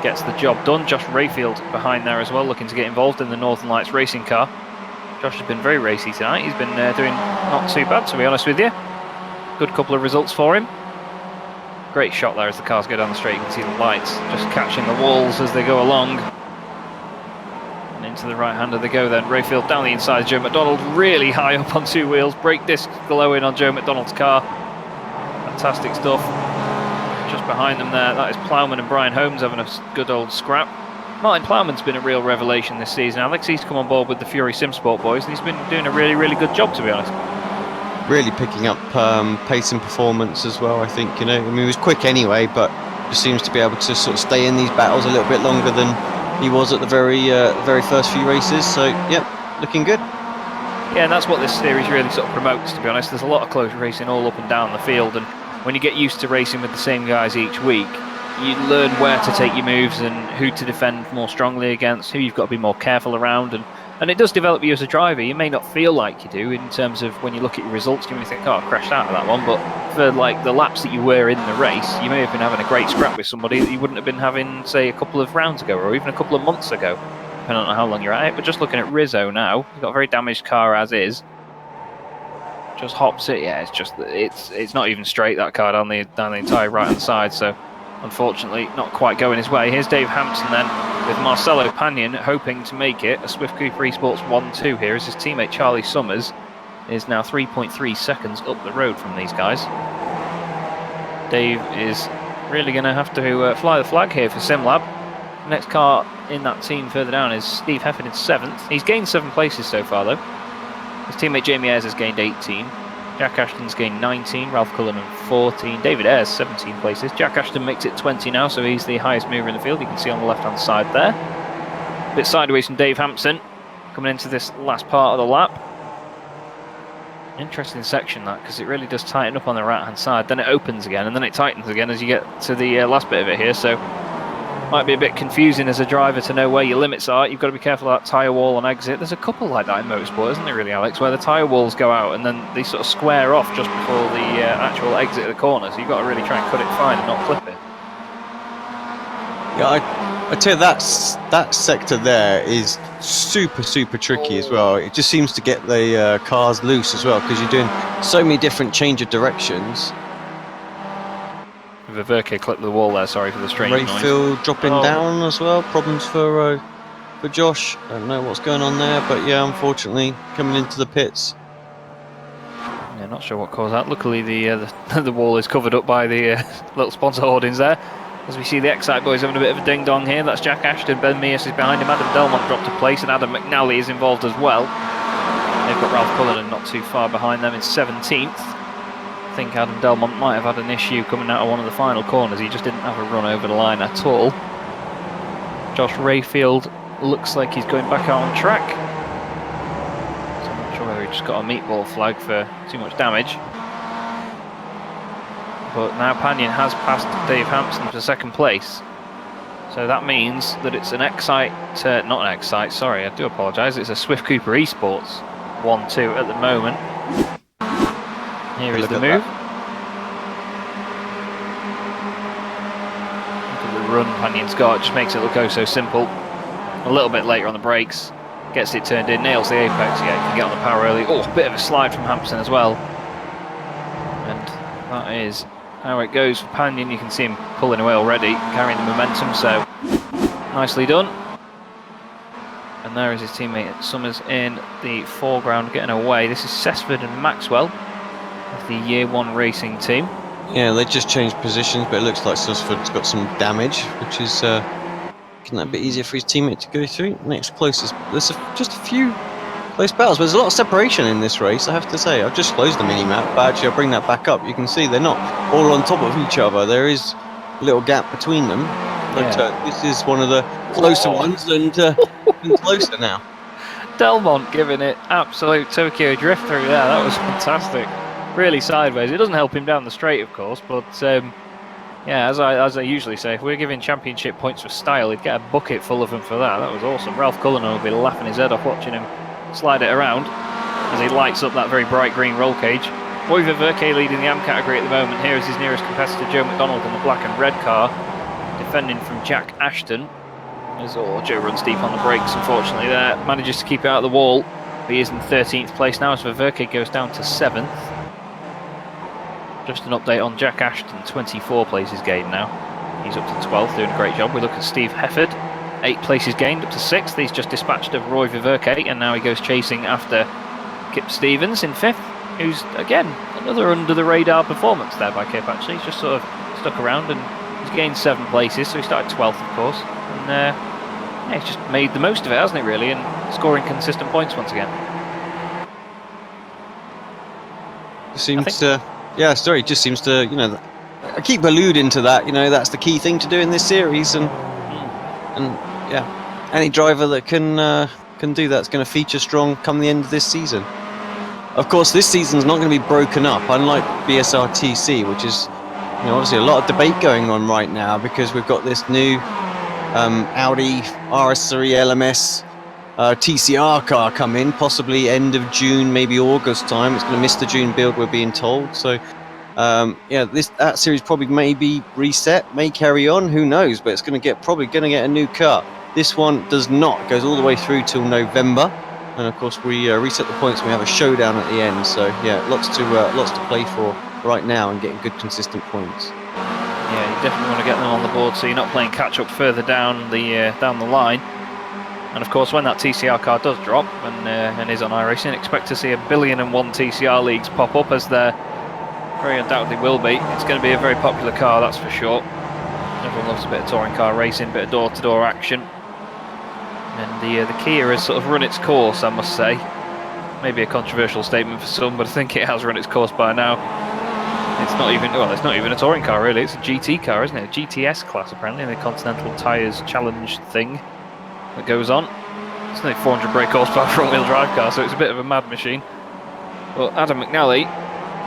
Gets the job done. Josh Rayfield behind there as well, looking to get involved in the Northern Lights racing car. Josh has been very racy tonight. He's been doing not too bad, to be honest with you. Good couple of results for him. Great shot there as the cars go down the straight. You can see the lights just catching the walls as they go along. And into the right-hander they go then. Rayfield down the inside, Joe McDonald really high up on two wheels. Brake disc glowing on Joe McDonald's car. Fantastic stuff. Just behind them there, that is Plowman and Brian Holmes having a good old scrap. Martin Plowman's been a real revelation this season. Alex, he's come on board with the Fury Simsport boys and he's been doing a really, really good job, to be honest. Really picking up pace and performance as well, I think. I mean, he was quick anyway, but just seems to be able to sort of stay in these battles a little bit longer than he was at the very first few races. So, yeah, looking good. Yeah, and that's what this series really sort of promotes, to be honest. There's a lot of close racing all up and down the field, and when you get used to racing with the same guys each week, you learn where to take your moves and who to defend more strongly against, who you've got to be more careful around, and it does develop you as a driver. You may not feel like you do in terms of when you look at your results, you may think, oh, I crashed out of that one, but for like the laps that you were in the race, you may have been having a great scrap with somebody that you wouldn't have been having, say, a couple of rounds ago or even a couple of months ago, depending on how long you're at it. But just looking at Rizzo now, he's got a very damaged car as is. Just hops it, yeah, it's not even straight, that car down the entire right hand side, so unfortunately not quite going his way. Here's Dave Hampson then with Marcelo Panion hoping to make it. A Swift Cooper Esports 1-2 here as his teammate Charlie Summers is now 3.3 seconds up the road from these guys. Dave is really going to have to fly the flag here for SimLab. The next car in that team further down is Steve Hefford in 7th. He's gained 7 places so far though. His teammate Jamie Ayres has gained 18. Jack Ashton's gained 19, Ralph Cullinan 14, David Ayres 17 places. Jack Ashton makes it 20 now, so he's the highest mover in the field. You can see on the left-hand side there. A bit sideways from Dave Hampson, coming into this last part of the lap. Interesting section that, because it really does tighten up on the right hand side, then it opens again and then it tightens again as you get to the last bit of it here, so might be a bit confusing as a driver to know where your limits are. You've got to be careful of that tyre wall on exit. There's a couple like that in motorsport, isn't there really, Alex, where the tyre walls go out and then they sort of square off just before the actual exit of the corner, so you've got to really try and cut it fine and not clip it. Yeah, I tell you, that sector there is super tricky as well. It just seems to get the cars loose as well, because you're doing so many different change of directions. Verke clipped the wall there, sorry for the strange noise. Rayfield dropping down as well, problems for Josh. I don't know what's going on there, but yeah, unfortunately coming into the pits. Yeah, not sure what caused that. Luckily the wall is covered up by the little sponsor hoardings there. As we see the Excite boys having a bit of a ding-dong here. That's Jack Ashton, Ben Mears is behind him, Adam Delmont dropped a place, and Adam McNally is involved as well. They've got Ralph Cullinan not too far behind them in 17th. I think Adam Delmont might have had an issue coming out of one of the final corners. He just didn't have a run over the line at all. Josh Rayfield looks like he's going back out on track. So I'm not sure whether he just got a meatball flag for too much damage. But now Pannion has passed Dave Hampson for second place. So that means that it's an Excite, not an Excite, sorry, I do apologise. It's a Swift Cooper Esports 1-2 at the moment. Here is the move. Look at the run Pannion's got, it just makes it look oh so simple. A little bit later on the brakes, gets it turned in, nails the apex, yeah, can get on the power early. Oh, a bit of a slide from Hampson as well. And that is how it goes for Pannion. You can see him pulling away already, carrying the momentum, so nicely done. And there is his teammate Summers in the foreground getting away. This is Cessford and Maxwell of the Year 1 racing team. Yeah, they just changed positions, but it looks like Cessford's got some damage, which is making that a bit easier for his teammate to go through. Next closest, there's just a few close battles, but there's a lot of separation in this race, I have to say. I've just closed the mini-map, but actually I'll bring that back up. You can see they're not all on top of each other. There is a little gap between them. But this is one of the closer ones, and closer now. Delmont giving it absolute Tokyo drift through there. That was fantastic. Really sideways. It doesn't help him down the straight, of course, but yeah, as I usually say, if we're giving championship points for style, he'd get a bucket full of them for that. That was awesome. Ralph Cullinan will be laughing his head off watching him slide it around as he lights up that very bright green roll cage. Roy Verke leading the AM category at the moment. Here is his nearest competitor, Joe McDonald, in the black and red car, defending from Jack Ashton. As Joe runs deep on the brakes, unfortunately there, manages to keep it out of the wall. He is in 13th place now as Verke goes down to 7th. Just an update on Jack Ashton, 24 places gained now. He's up to 12th, doing a great job. We look at Steve Hefford, 8 places gained, up to 6th. He's just dispatched of Roy Verke, and now he goes chasing after Kip Stevens in 5th, who's, again, another under-the-radar performance there by Kip, actually. He's just sort of stuck around, and he's gained 7 places, so he started 12th, of course. And yeah, he's just made the most of it, hasn't he, really, and scoring consistent points once again. Seems to... Yeah, story just seems to, you know, I keep alluding to that, you know, that's the key thing to do in this series, and yeah, any driver that can do that's going to feature strong come the end of this season. Of course, this season's not going to be broken up, unlike BSR TC, which is, you know, obviously a lot of debate going on right now because we've got this new Audi RS3 LMS TCR car come in, possibly end of June, maybe August time. It's going to miss the June build, we're being told. So, yeah, that series probably may be reset, may carry on, who knows? But it's probably going to get a new car. This one does not. It goes all the way through till November, and of course we reset the points. And we have a showdown at the end. So yeah, lots to play for right now and getting good consistent points. Yeah, you definitely want to get them on the board so you're not playing catch up further down the line. And of course, when that TCR car does drop and is on iRacing, expect to see 1,000,001 TCR leagues pop up, as there very undoubtedly will be. It's going to be a very popular car, that's for sure. Everyone loves a bit of touring car racing, a bit of door-to-door action. And the Kia has sort of run its course, I must say. Maybe a controversial statement for some, but I think it has run its course by now. It's not even a touring car, really. It's a GT car, isn't it? A GTS class, apparently, in the Continental Tyres Challenge thing that goes on. It's only 400 brake horsepower front-wheel drive car, so it's a bit of a mad machine. But Adam McNally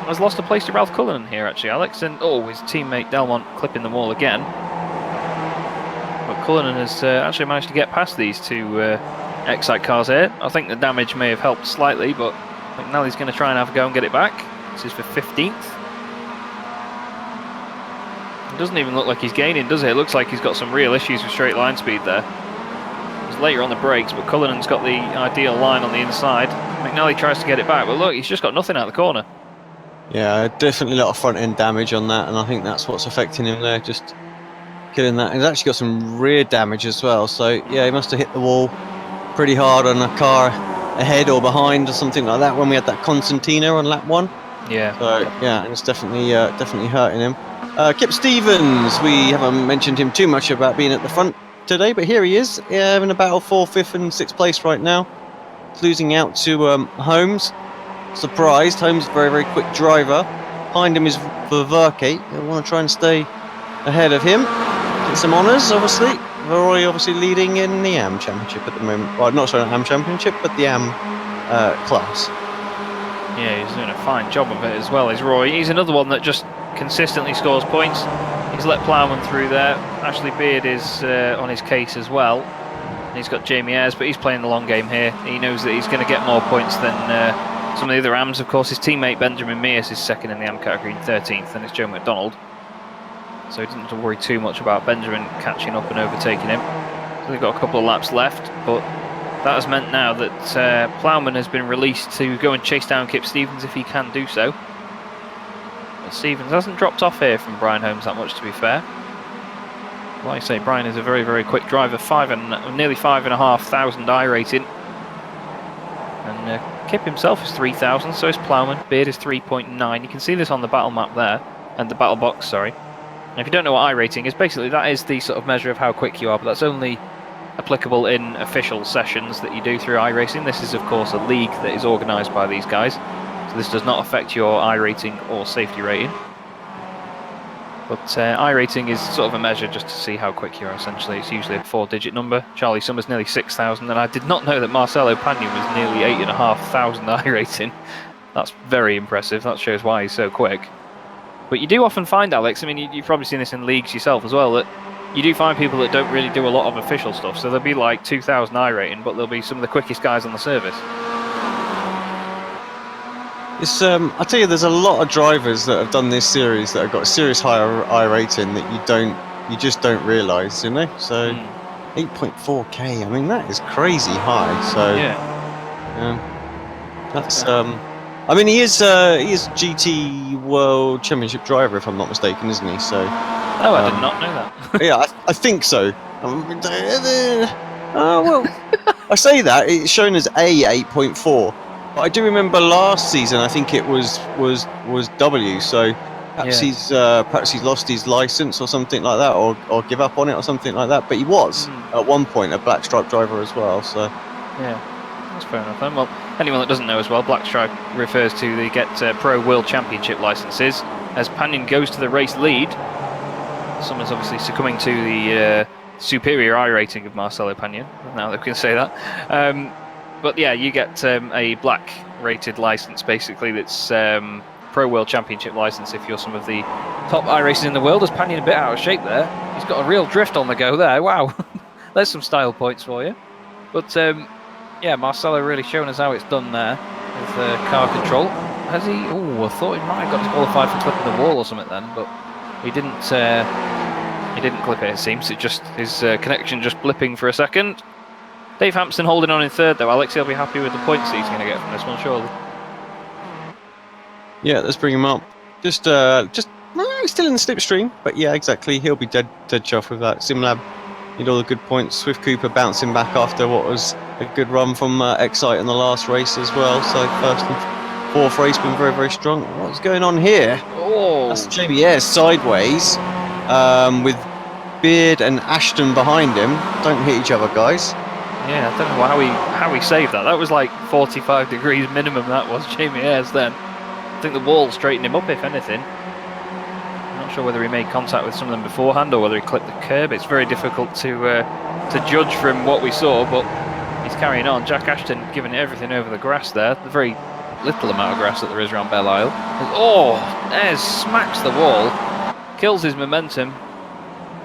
has lost a place to Ralph Cullinan here, actually, Alex. And, oh, his teammate Delmont clipping the wall again. But Cullinan has actually managed to get past these two Excite cars here. I think the damage may have helped slightly, but McNally's going to try and have a go and get it back. This is for 15th. It doesn't even look like he's gaining, does it? It looks like he's got some real issues with straight line speed there. He's later on the brakes, but Cullinan's got the ideal line on the inside. McNally tries to get it back, but look, he's just got nothing out of the corner. Yeah, definitely a lot of front end damage on that, and I think that's what's affecting him there, just killing that. He's actually got some rear damage as well, so yeah, he must have hit the wall pretty hard on a car ahead or behind or something like that when we had that Constantino on lap 1. Yeah. So yeah, it's definitely hurting him. Kip Stevens, we haven't mentioned him too much about being at the front today, but here he is, in a battle for 5th and 6th place right now. He's losing out to Holmes. Surprised, Holmes is a very, very quick driver. Behind him is Ververke. He'll want to try and stay ahead of him. Get some honours, obviously. Roy obviously leading in the AM Championship at the moment. Well, not sorry, AM Championship, but the AM class. Yeah, he's doing a fine job of it as well, is Roy. He's another one that just consistently scores points. He's let Plowman through there. Ashley Beard is on his case as well. And he's got Jamie Ayres, but he's playing the long game here. He knows that he's going to get more points than some of the other AMs. Of course, his teammate Benjamin Mears is second in the AM category in 13th, and it's Joe McDonald. So he doesn't have to worry too much about Benjamin catching up and overtaking him. So they've got a couple of laps left, but that has meant now that Plowman has been released to go and chase down Kip Stevens if he can do so. But Stevens hasn't dropped off here from Brian Holmes that much, to be fair. Like I say, Brian is a very, very quick driver, nearly 5,500 I rating. And Kip himself is 3,000, so is Plowman. Beard is 3.9. You can see this on the battle map there, and the battle box, sorry. And if you don't know what I rating is, basically that is the sort of measure of how quick you are, but that's only applicable in official sessions that you do through iRacing. This is, of course, a league that is organised by these guys, so this does not affect your iRating or safety rating. But iRating is sort of a measure just to see how quick you are, essentially. It's usually a 4-digit number. Charlie Summers nearly 6,000, and I did not know that Marcelo Pagnon was nearly 8,500 iRating. That's very impressive. That shows why he's so quick. But you do often find, Alex, I mean, you've probably seen this in leagues yourself as well, that you do find people that don't really do a lot of official stuff. So there'll be like 2,000 I rating, but they'll be some of the quickest guys on the service. It's I tell you, there's a lot of drivers that have done this series that have got a serious higher I rating that you just don't realise, you know. So 8.4k, I mean that is crazy high. So yeah, that's I mean he is GT World Championship driver if I'm not mistaken, isn't he? So oh, I did not know that. yeah, I think so. Well, I say that it's shown as A 8.4. But I do remember last season, I think it was W, so perhaps he's lost his license or something like that, or give up on it or something like that. But he was at one point a black stripe driver as well. So yeah, that's fair enough then. Well, anyone that doesn't know as well, black stripe refers to the Pro World Championship licenses. As Pagnon goes to the race lead, Summers obviously succumbing to the superior I rating of Marcelo Pagnon. Now that we can say that. But yeah, you get a black rated license basically that's Pro World Championship license if you're some of the top iRacers in the world. As Pagnon a bit out of shape there. He's got a real drift on the go there. Wow. There's some style points for you. But yeah, Marcelo really showing us how it's done there with car control. Has he? Oh, I thought he might have got disqualified for clipping the wall or something then, but he didn't clip it, it seems. It just his connection just blipping for a second. Dave Hampson holding on in third, though. Alex, he'll be happy with the points that he's going to get from this one, surely. Yeah, let's bring him up. Just still in the slipstream, but yeah, exactly. He'll be dead chuffed with that. SimLab need all the good points. Swift Cooper bouncing back after what was a good run from Excite in the last race as well. So first and fourth race been very, very strong. What's going on here? Oh, that's Jamie Ayres sideways with Beard and Ashton behind him. Don't hit each other, guys. Yeah, I don't know how he saved that. That was like 45 degrees minimum, that was, Jamie Ayres then. I think the wall straightened him up, if anything. I'm not sure whether he made contact with some of them beforehand or whether he clipped the curb. It's very difficult to judge from what we saw, but he's carrying on. Jack Ashton giving everything over the grass there. The very little amount of grass that there is around Belle Isle. Oh, Ayres smacks the wall, kills his momentum.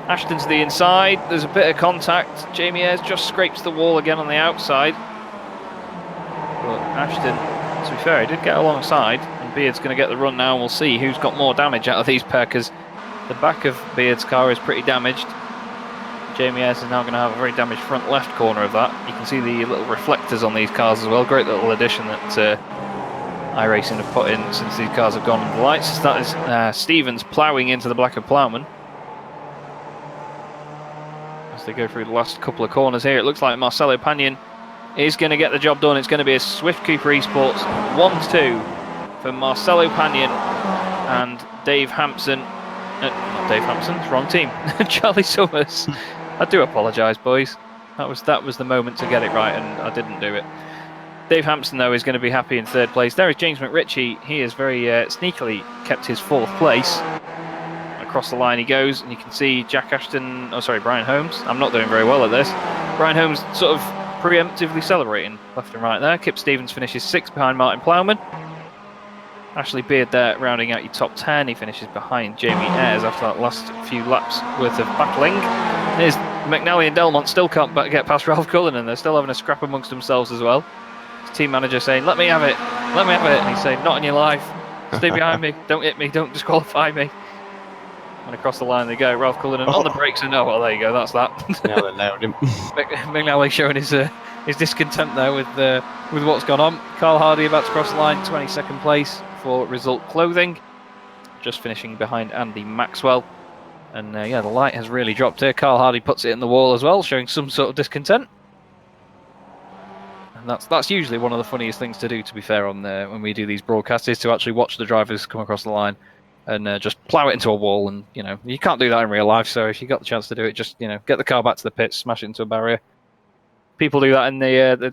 Ashton to the inside, there's a bit of contact. Jamie Ayres just scrapes the wall again on the outside. But Ashton, to be fair, he did get alongside, and Beard's going to get the run now, and we'll see who's got more damage out of these pair, because the back of Beard's car is pretty damaged. Jamie Ayres is now going to have a very damaged front left corner of that. You can see the little reflectors on these cars as well. Great little addition that iRacing have put in since these cars have gone under the lights. That is Stevens ploughing into the black of Ploughman. As they go through the last couple of corners here, it looks like Marcelo Pagnon is going to get the job done. It's going to be a Swift Cooper Esports 1-2 for Marcelo Pagnon and Dave Hampson. Not Dave Hampson, it's wrong team. Charlie Summers. I do apologise, boys. That was the moment to get it right, and I didn't do it. Dave Hampson, though, is going to be happy in third place. There is James McRitchie. He has very sneakily kept his fourth place. Across the line he goes, and you can see Brian Holmes. I'm not doing very well at this. Brian Holmes sort of preemptively celebrating left and right there. Kip Stevens finishes 6th behind Martin Ploughman. Ashley Beard there rounding out your top 10. He finishes behind Jamie Ayres after that last few laps worth of battling. There's McNally and Delmont still can't get past Ralph Cullinan. They're still having a scrap amongst themselves as well. His team manager saying, let me have it, and he's saying, not in your life, stay behind me, don't hit me, don't disqualify me. And across the line they go. Ralph Cullinan on the brakes, and well, there you go, that's that. Now they nailed him. McNally showing his discontent there with what's gone on. Carl Hardy about to cross the line, 22nd place for Result Clothing, just finishing behind Andy Maxwell. And the light has really dropped here. Carl Hardy puts it in the wall as well, showing some sort of discontent. And that's usually one of the funniest things to do, to be fair, on when we do these broadcasts, is to actually watch the drivers come across the line and just plough it into a wall. And you can't do that in real life, so if you got the chance to do it, just get the car back to the pits, smash it into a barrier. People do that in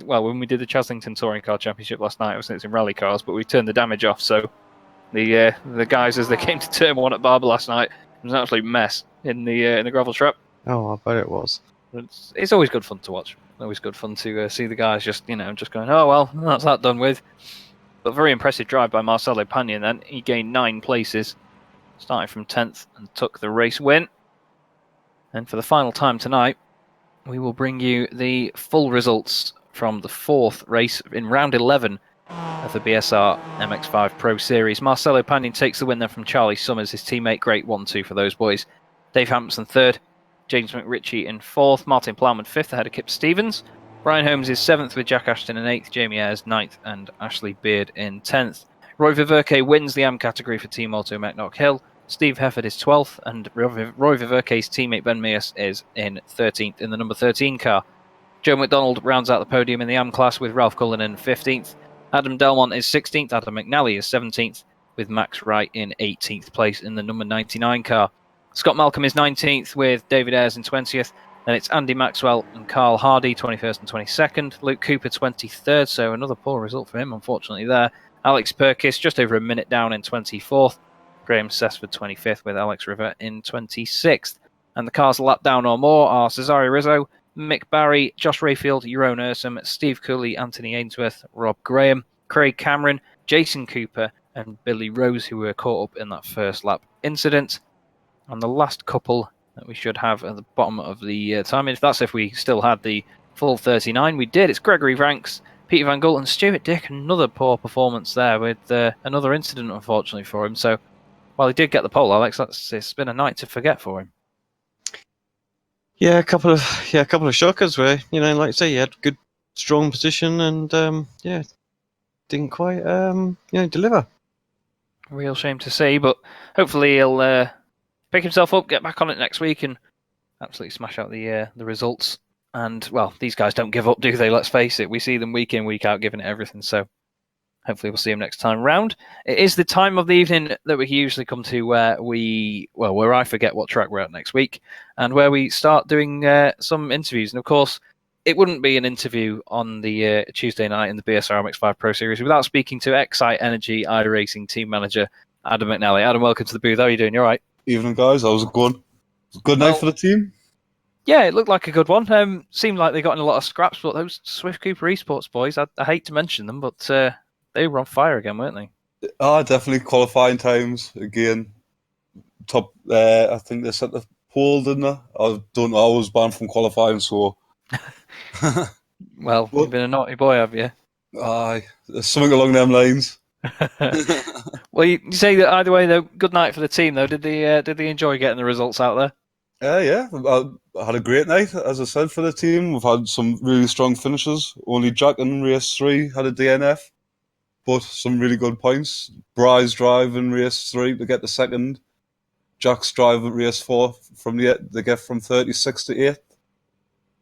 when we did the Chaslington Touring Car Championship last night. Obviously it's in rally cars, but we turned the damage off, so the guys, as they came to turn one at Barber last night, it was an absolute mess in the gravel trap. Oh, I bet it was. It's always good fun to watch. Always good fun to see the guys just going, oh well, that's that done with. But very impressive drive by Marcelo Pagnon then. He gained 9 places, starting from 10th and took the race win. And for the final time tonight, we will bring you the full results from the 4th race in round 11 of the BSR MX5 Pro Series. Marcelo Pagnon takes the win there from Charlie Summers, his teammate. Great 1-2 for those boys. Dave Hampson 3rd, James McRitchie in 4th, Martin Ploughman 5th ahead of Kip Stevens. Brian Holmes is 7th with Jack Ashton in 8th, Jamie Ayres 9th, and Ashley Beard in 10th. Roy Viverke wins the AM category for Team Auto McNock Hill. Steve Hefford is 12th, and Roy Viverke's teammate Ben Mears is in 13th in the number 13 car. Joe McDonald rounds out the podium in the AM class with Ralph Cullinan 15th. Adam Delmont is 16th, Adam McNally is 17th, with Max Wright in 18th place in the number 99 car. Scott Malcolm is 19th with David Ayres in 20th. Then it's Andy Maxwell and Carl Hardy, 21st and 22nd. Luke Cooper, 23rd, so another poor result for him, unfortunately, there. Alex Perkis, just over a minute down in 24th. Graham Sessford, 25th, with Alex River in 26th. And the cars a lap down or more are Cesario Rizzo, Mick Barry, Josh Rayfield, Jeroen Ursum, Steve Cooley, Anthony Ainsworth, Rob Graham, Craig Cameron, Jason Cooper, and Billy Rose, who were caught up in that first lap incident. And the last couple that we should have at the bottom of the time, if we still had the full 39, we did. It's Gregory Ranks, Peter Van Gool, and Stuart Dick. Another poor performance there with another incident, unfortunately, for him. So while he did get the pole, Alex, it's been a night to forget for him. Yeah, a couple of shockers where, like you say, he had good, strong position and didn't quite deliver. Real shame to see, but hopefully he'll pick himself up, get back on it next week, and absolutely smash out the results. And well, these guys don't give up, do they? Let's face it. We see them week in, week out, giving it everything. So hopefully we'll see them next time round. It is the time of the evening that we usually come to where I forget what track we're at next week, and where we start doing some interviews. And of course, it wouldn't be an interview on the Tuesday night in the BSR MX5 Pro Series without speaking to Excite Energy iRacing team manager Adam McNally. Adam, welcome to the booth. How are you doing? You all right? Evening, guys. How's it going? Good night for the team? Yeah, it looked like a good one. Seemed like they got in a lot of scraps, but those Swift Cooper Esports boys, I hate to mention them, but they were on fire again, weren't they? Definitely qualifying times again. Top, I think they set the pole, didn't they? I don't know. I was banned from qualifying, so. Well, you've been a naughty boy, have you? Aye, there's something along them lines. Well, you say that either way, though. Good night for the team, though. Did they enjoy getting the results out there? Yeah, I had a great night, as I said, for the team. We've had some really strong finishes. Only Jack in race 3 had a DNF, but some really good points. Bry's drive in race 3 to get the second. Jack's drive at race 4 they get from 36 to 8th.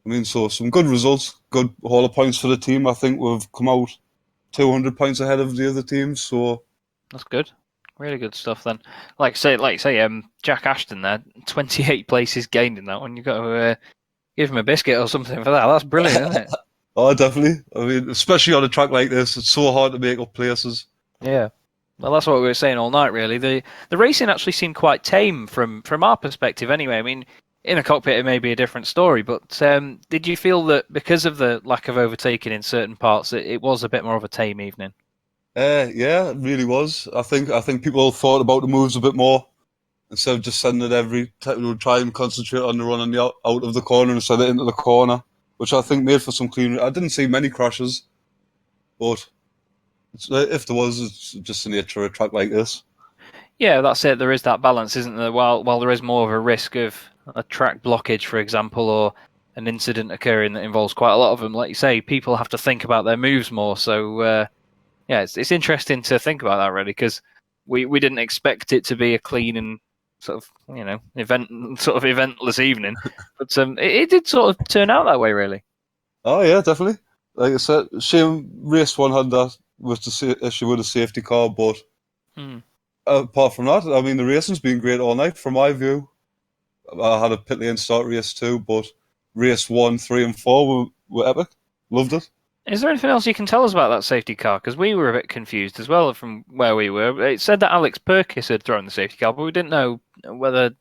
I mean, so some good results, good haul of points for the team. I think we've come out 200 points ahead of the other teams, so That's good. Really good stuff then. Like say, Jack Ashton there, 28 places gained in that one. You've got to give him a biscuit or something for that. That's brilliant, isn't it? Oh, definitely. I mean, especially on a track like this, it's so hard to make up places. Yeah. Well, that's what we were saying all night, really. The racing actually seemed quite tame from our perspective anyway. I mean, in a cockpit it may be a different story, but did you feel that because of the lack of overtaking in certain parts, it was a bit more of a tame evening? Yeah, it really was. I think people thought about the moves a bit more instead of just sending it try and concentrate on the run on the out of the corner instead of into the corner, which I think made for some clean. I didn't see many crashes, but if there was, it's just the nature of a track like this. Yeah, that's it. There is that balance, isn't there? While there is more of a risk of a track blockage, for example, or an incident occurring that involves quite a lot of them, like you say, people have to think about their moves more. So, yeah, it's interesting to think about that, really, because we didn't expect it to be a clean and sort of, eventless evening, but it did sort of turn out that way, really. Oh yeah, definitely. Like I said, shame race 1 had that with the issue with the safety car, but apart from that, I mean, the racing's been great all night from my view. I had a pit lane start race 2, but race 1, 3 and 4 were epic. Loved it. Is there anything else you can tell us about that safety car? Because we were a bit confused as well from where we were. It said that Alex Perkis had thrown the safety car, but we didn't know whether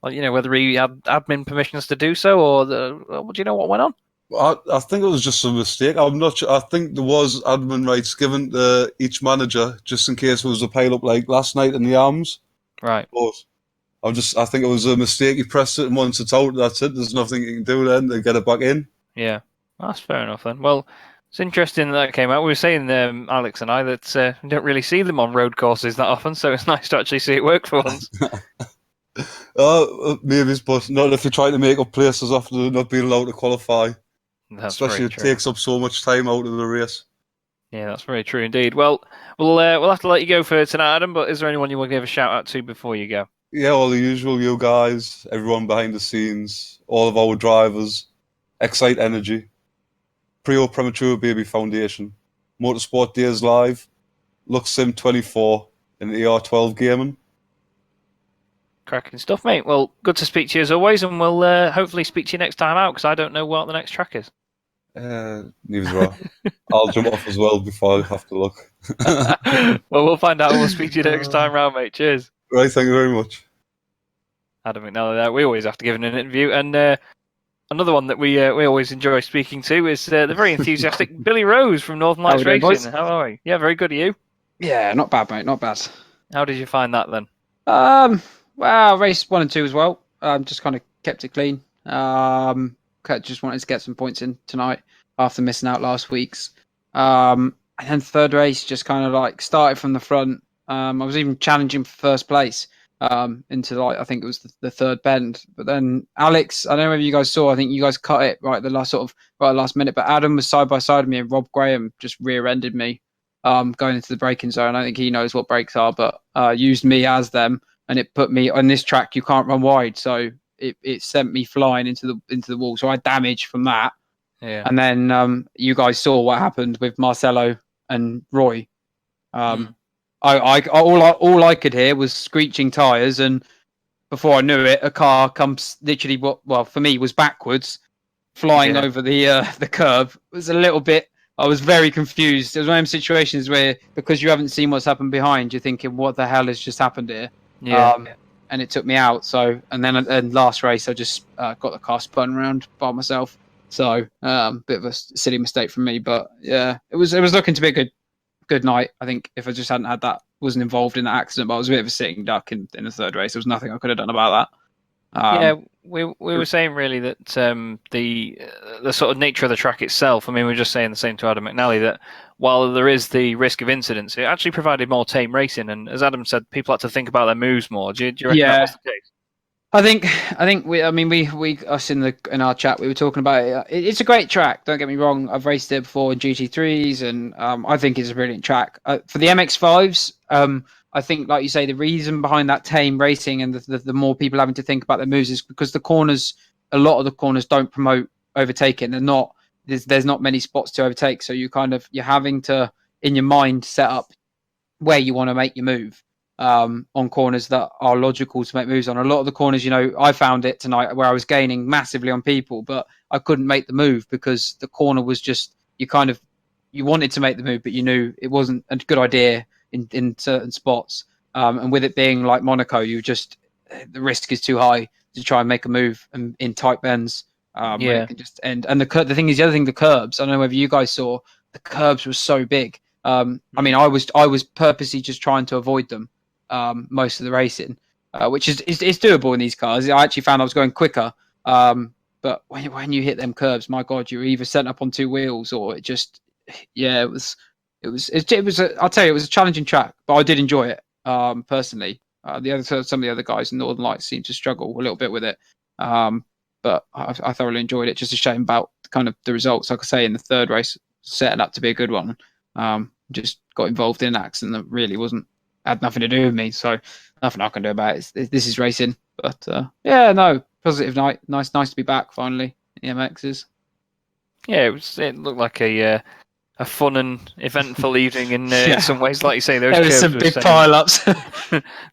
he had admin permissions to do so, or do you know what went on? I think it was just a mistake. I'm not sure. I think there was admin rights given to each manager just in case there was a pile up like last night in the arms. Right. But I think it was a mistake. He pressed it, and once it's out, that's it. There's nothing you can do then to get it back in. Yeah, that's fair enough then. Well, it's interesting that came out. We were saying, Alex and I, that we don't really see them on road courses that often, so it's nice to actually see it work for once. Maybe, but not if you're trying to make up places after not being allowed to qualify. That's especially it takes up so much time out of the race. Yeah, that's very true indeed. Well, we'll have to let you go for tonight, Adam, but is there anyone you want to give a shout out to before you go? Yeah, all the usual, you guys, everyone behind the scenes, all of our drivers, Excite Energy, Prio Premature Baby Foundation, Motorsport Days Live, LuxSim24, and ER12 Gaming. Cracking stuff, mate. Well, good to speak to you as always, and we'll hopefully speak to you next time out, because I don't know what the next track is. Neither do I. I'll jump off as well before I have to look. Well, we'll find out. We'll speak to you next time round, mate. Cheers. Right, thank you very much. Adam McNally, we always have to give an interview, and another one that we always enjoy speaking to is the very enthusiastic Billy Rose from Northern Lights Racing. Boys? How are we? Yeah, very good. Are you? Yeah, not bad, mate. Not bad. How did you find that then? Well, race 1 and 2 as well. Just kind of kept it clean. Just wanted to get some points in tonight after missing out last week's. And then third race, just kind of like started from the front. I was even challenging for first place into I think it was the third bend. But then Alex, I don't know if you guys saw. I think you guys cut it right at the last minute. But Adam was side by side of me, and Rob Graham just rear-ended me going into the braking zone. I think he knows what brakes are, but used me as them. And it put me on this track. You can't run wide, so it sent me flying into the wall. So I had damage from that. Yeah. And then you guys saw what happened with Marcelo and Roy. All I could hear was screeching tires, and before I knew it, a car comes literally for me was backwards, flying over the curb. It was a little bit. I was very confused. It was one of those situations where, because you haven't seen what's happened behind, you're thinking, what the hell has just happened here? Yeah. And it took me out. So, and then last race, I just got the car spun around by myself. So, bit of a silly mistake from me, but yeah, it was looking to be a good night. I think if I just hadn't had that, wasn't involved in that accident, but I was a bit of a sitting duck in the third race. There was nothing I could have done about that. Yeah, we were saying really that the sort of nature of the track itself. I mean, we were just saying the same to Adam McNally that while there is the risk of incidents, it actually provided more tame racing. And as Adam said, people had to think about their moves more. Do you reckon that was the case? I think we us in our chat we were talking about it. It's a great track. Don't get me wrong. I've raced it before in GT3s, and I think it's a brilliant track. For the MX5s, I think, like you say, the reason behind that tame racing and the more people having to think about their moves is because a lot of the corners don't promote overtaking. There's not many spots to overtake, so you're having to in your mind set up where you want to make your move. On corners that are logical to make moves on. A lot of the corners, I found it tonight where I was gaining massively on people, but I couldn't make the move because the corner was just, you wanted to make the move, but you knew it wasn't a good idea in certain spots. And with it being like Monaco, the risk is too high to try and make a move in tight bends. Where it can just end. And the thing is, the other thing, the curbs, I don't know whether you guys saw, the curbs were so big. I mean, I was purposely just trying to avoid them. Most of the racing, which is doable in these cars. I actually found I was going quicker, but when you hit them curbs, my God, you're either sent up on two wheels or it just, it was. I'll tell you, it was a challenging track, but I did enjoy it personally. Some of the other guys in Northern Lights seemed to struggle a little bit with it, but I thoroughly enjoyed it. Just a shame about kind of the results. Like I say, in the third race, setting up to be a good one, just got involved in an accident that really had nothing to do with me, so nothing I can do about it. This is racing, but positive night. Nice to be back finally in the MXs. Yeah, it looked like a fun and eventful evening in some ways. Like you say, those curbs some big pile-ups.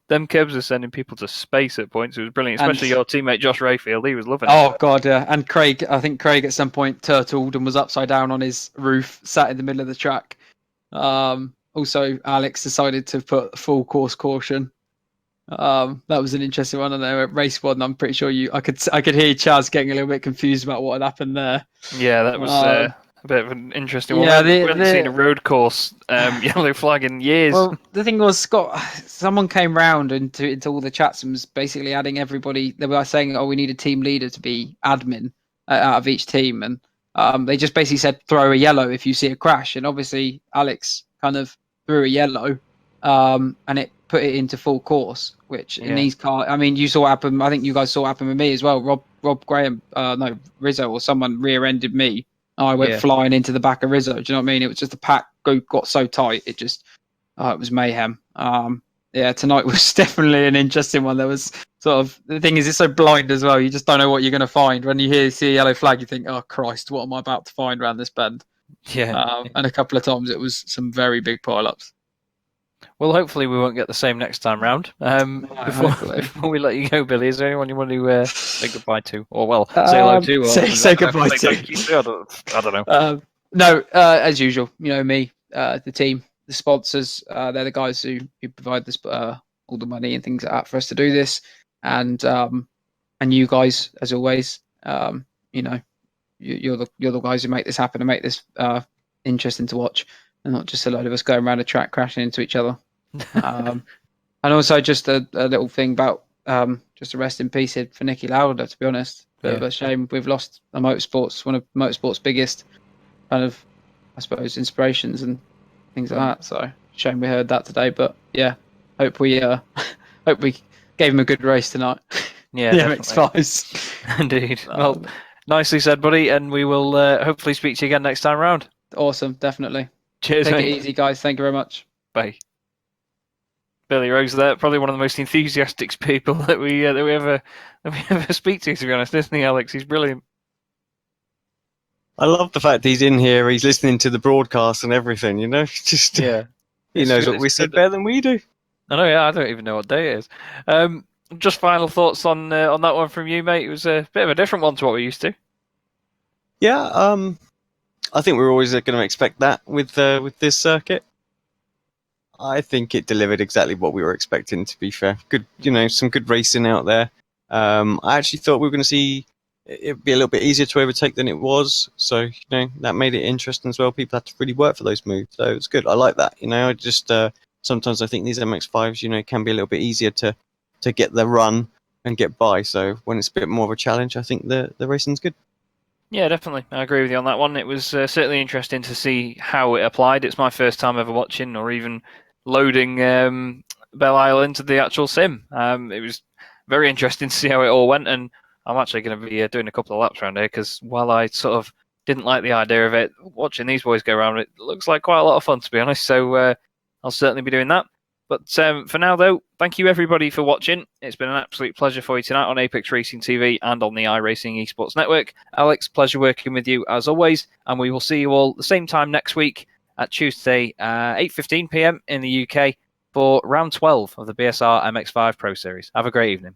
Them curbs are sending people to space at points. It was brilliant, especially your teammate Josh Rayfield. He was loving it. Oh God, yeah. And Craig, I think Craig at some point turtled and was upside down on his roof, sat in the middle of the track. Also, Alex decided to put full course caution. That was an interesting one. And then at race one, I'm pretty sure I could hear Chaz getting a little bit confused about what had happened there. Yeah, that was a bit of an interesting one. We haven't seen a road course yellow flag in years. Well, the thing was, Scott, someone came round into all the chats and was basically adding everybody. They were saying, "Oh, we need a team leader to be admin out of each team," and they just basically said, "Throw a yellow if you see a crash." And obviously, Alex kind of threw a yellow, and it put it into full course, which in these cars, I mean, you saw what happened. I think you guys saw what happened with me as well. Rob Graham, Rizzo or someone rear-ended me. I went flying into the back of Rizzo. Do you know what I mean? It was just the pack got so tight. It just, it was mayhem. Tonight was definitely an interesting one. There was sort of, the thing is, it's so blind as well. You just don't know what you're going to find. When you see a yellow flag, you think, oh Christ, what am I about to find around this bend? Yeah. And a couple of times it was some very big pile-ups. Well, hopefully we won't get the same next time round. Before we let you go, Billy, is there anyone you want to say goodbye to? Or, say hello to? Or say goodbye to. I don't know. No, as usual, me, the team, the sponsors, they're the guys who provide this, all the money and things like that for us to do this. And you guys, as always, you're the guys who make this happen and make this interesting to watch. And not just a load of us going around a track crashing into each other. And also just a little thing about just a rest in peace for Nicky Lauda, to be honest. Bit of a shame we've lost one of motorsport's biggest kind of, I suppose, inspirations and things like that. So shame we heard that today. But yeah, hope we gave him a good race tonight. Yeah, the MX5s. Indeed. Well, nicely said, buddy. And we will hopefully speak to you again next time round. Awesome, definitely. Cheers, Take mate. it easy, guys. Thank you very much. Bye. Billy Rose there, probably one of the most enthusiastic people that we ever speak to be honest, isn't he, Alex? He's brilliant. I love the fact he's in here, he's listening to the broadcast and everything, Just he knows what we said better than we do. I know, I don't even know what day it is. Just final thoughts on that one from you, mate. It was a bit of a different one to what we're used to. Yeah, I think we're always going to expect that with this circuit. I think it delivered exactly what we were expecting, to be fair. Good, some good racing out there. I actually thought we were going to see it'd be a little bit easier to overtake than it was. So, that made it interesting as well. People had to really work for those moves. So it's good. I like that. I just sometimes I think these MX5s, can be a little bit easier to get the run and get by. So when it's a bit more of a challenge, I think the racing's good. Yeah, definitely. I agree with you on that one. It was certainly interesting to see how it applied. It's my first time ever watching or even loading Belle Isle into the actual sim. It was very interesting to see how it all went, and I'm actually going to be doing a couple of laps around here because while I sort of didn't like the idea of it, watching these boys go around, it looks like quite a lot of fun, to be honest. So I'll certainly be doing that. But for now, though, thank you everybody for watching. It's been an absolute pleasure for you tonight on Apex Racing TV and on the iRacing Esports Network. Alex, pleasure working with you as always, and we will see you all the same time next week at Tuesday, 8:15 p.m. in the UK for round 12 of the BSR MX5 Pro Series. Have a great evening.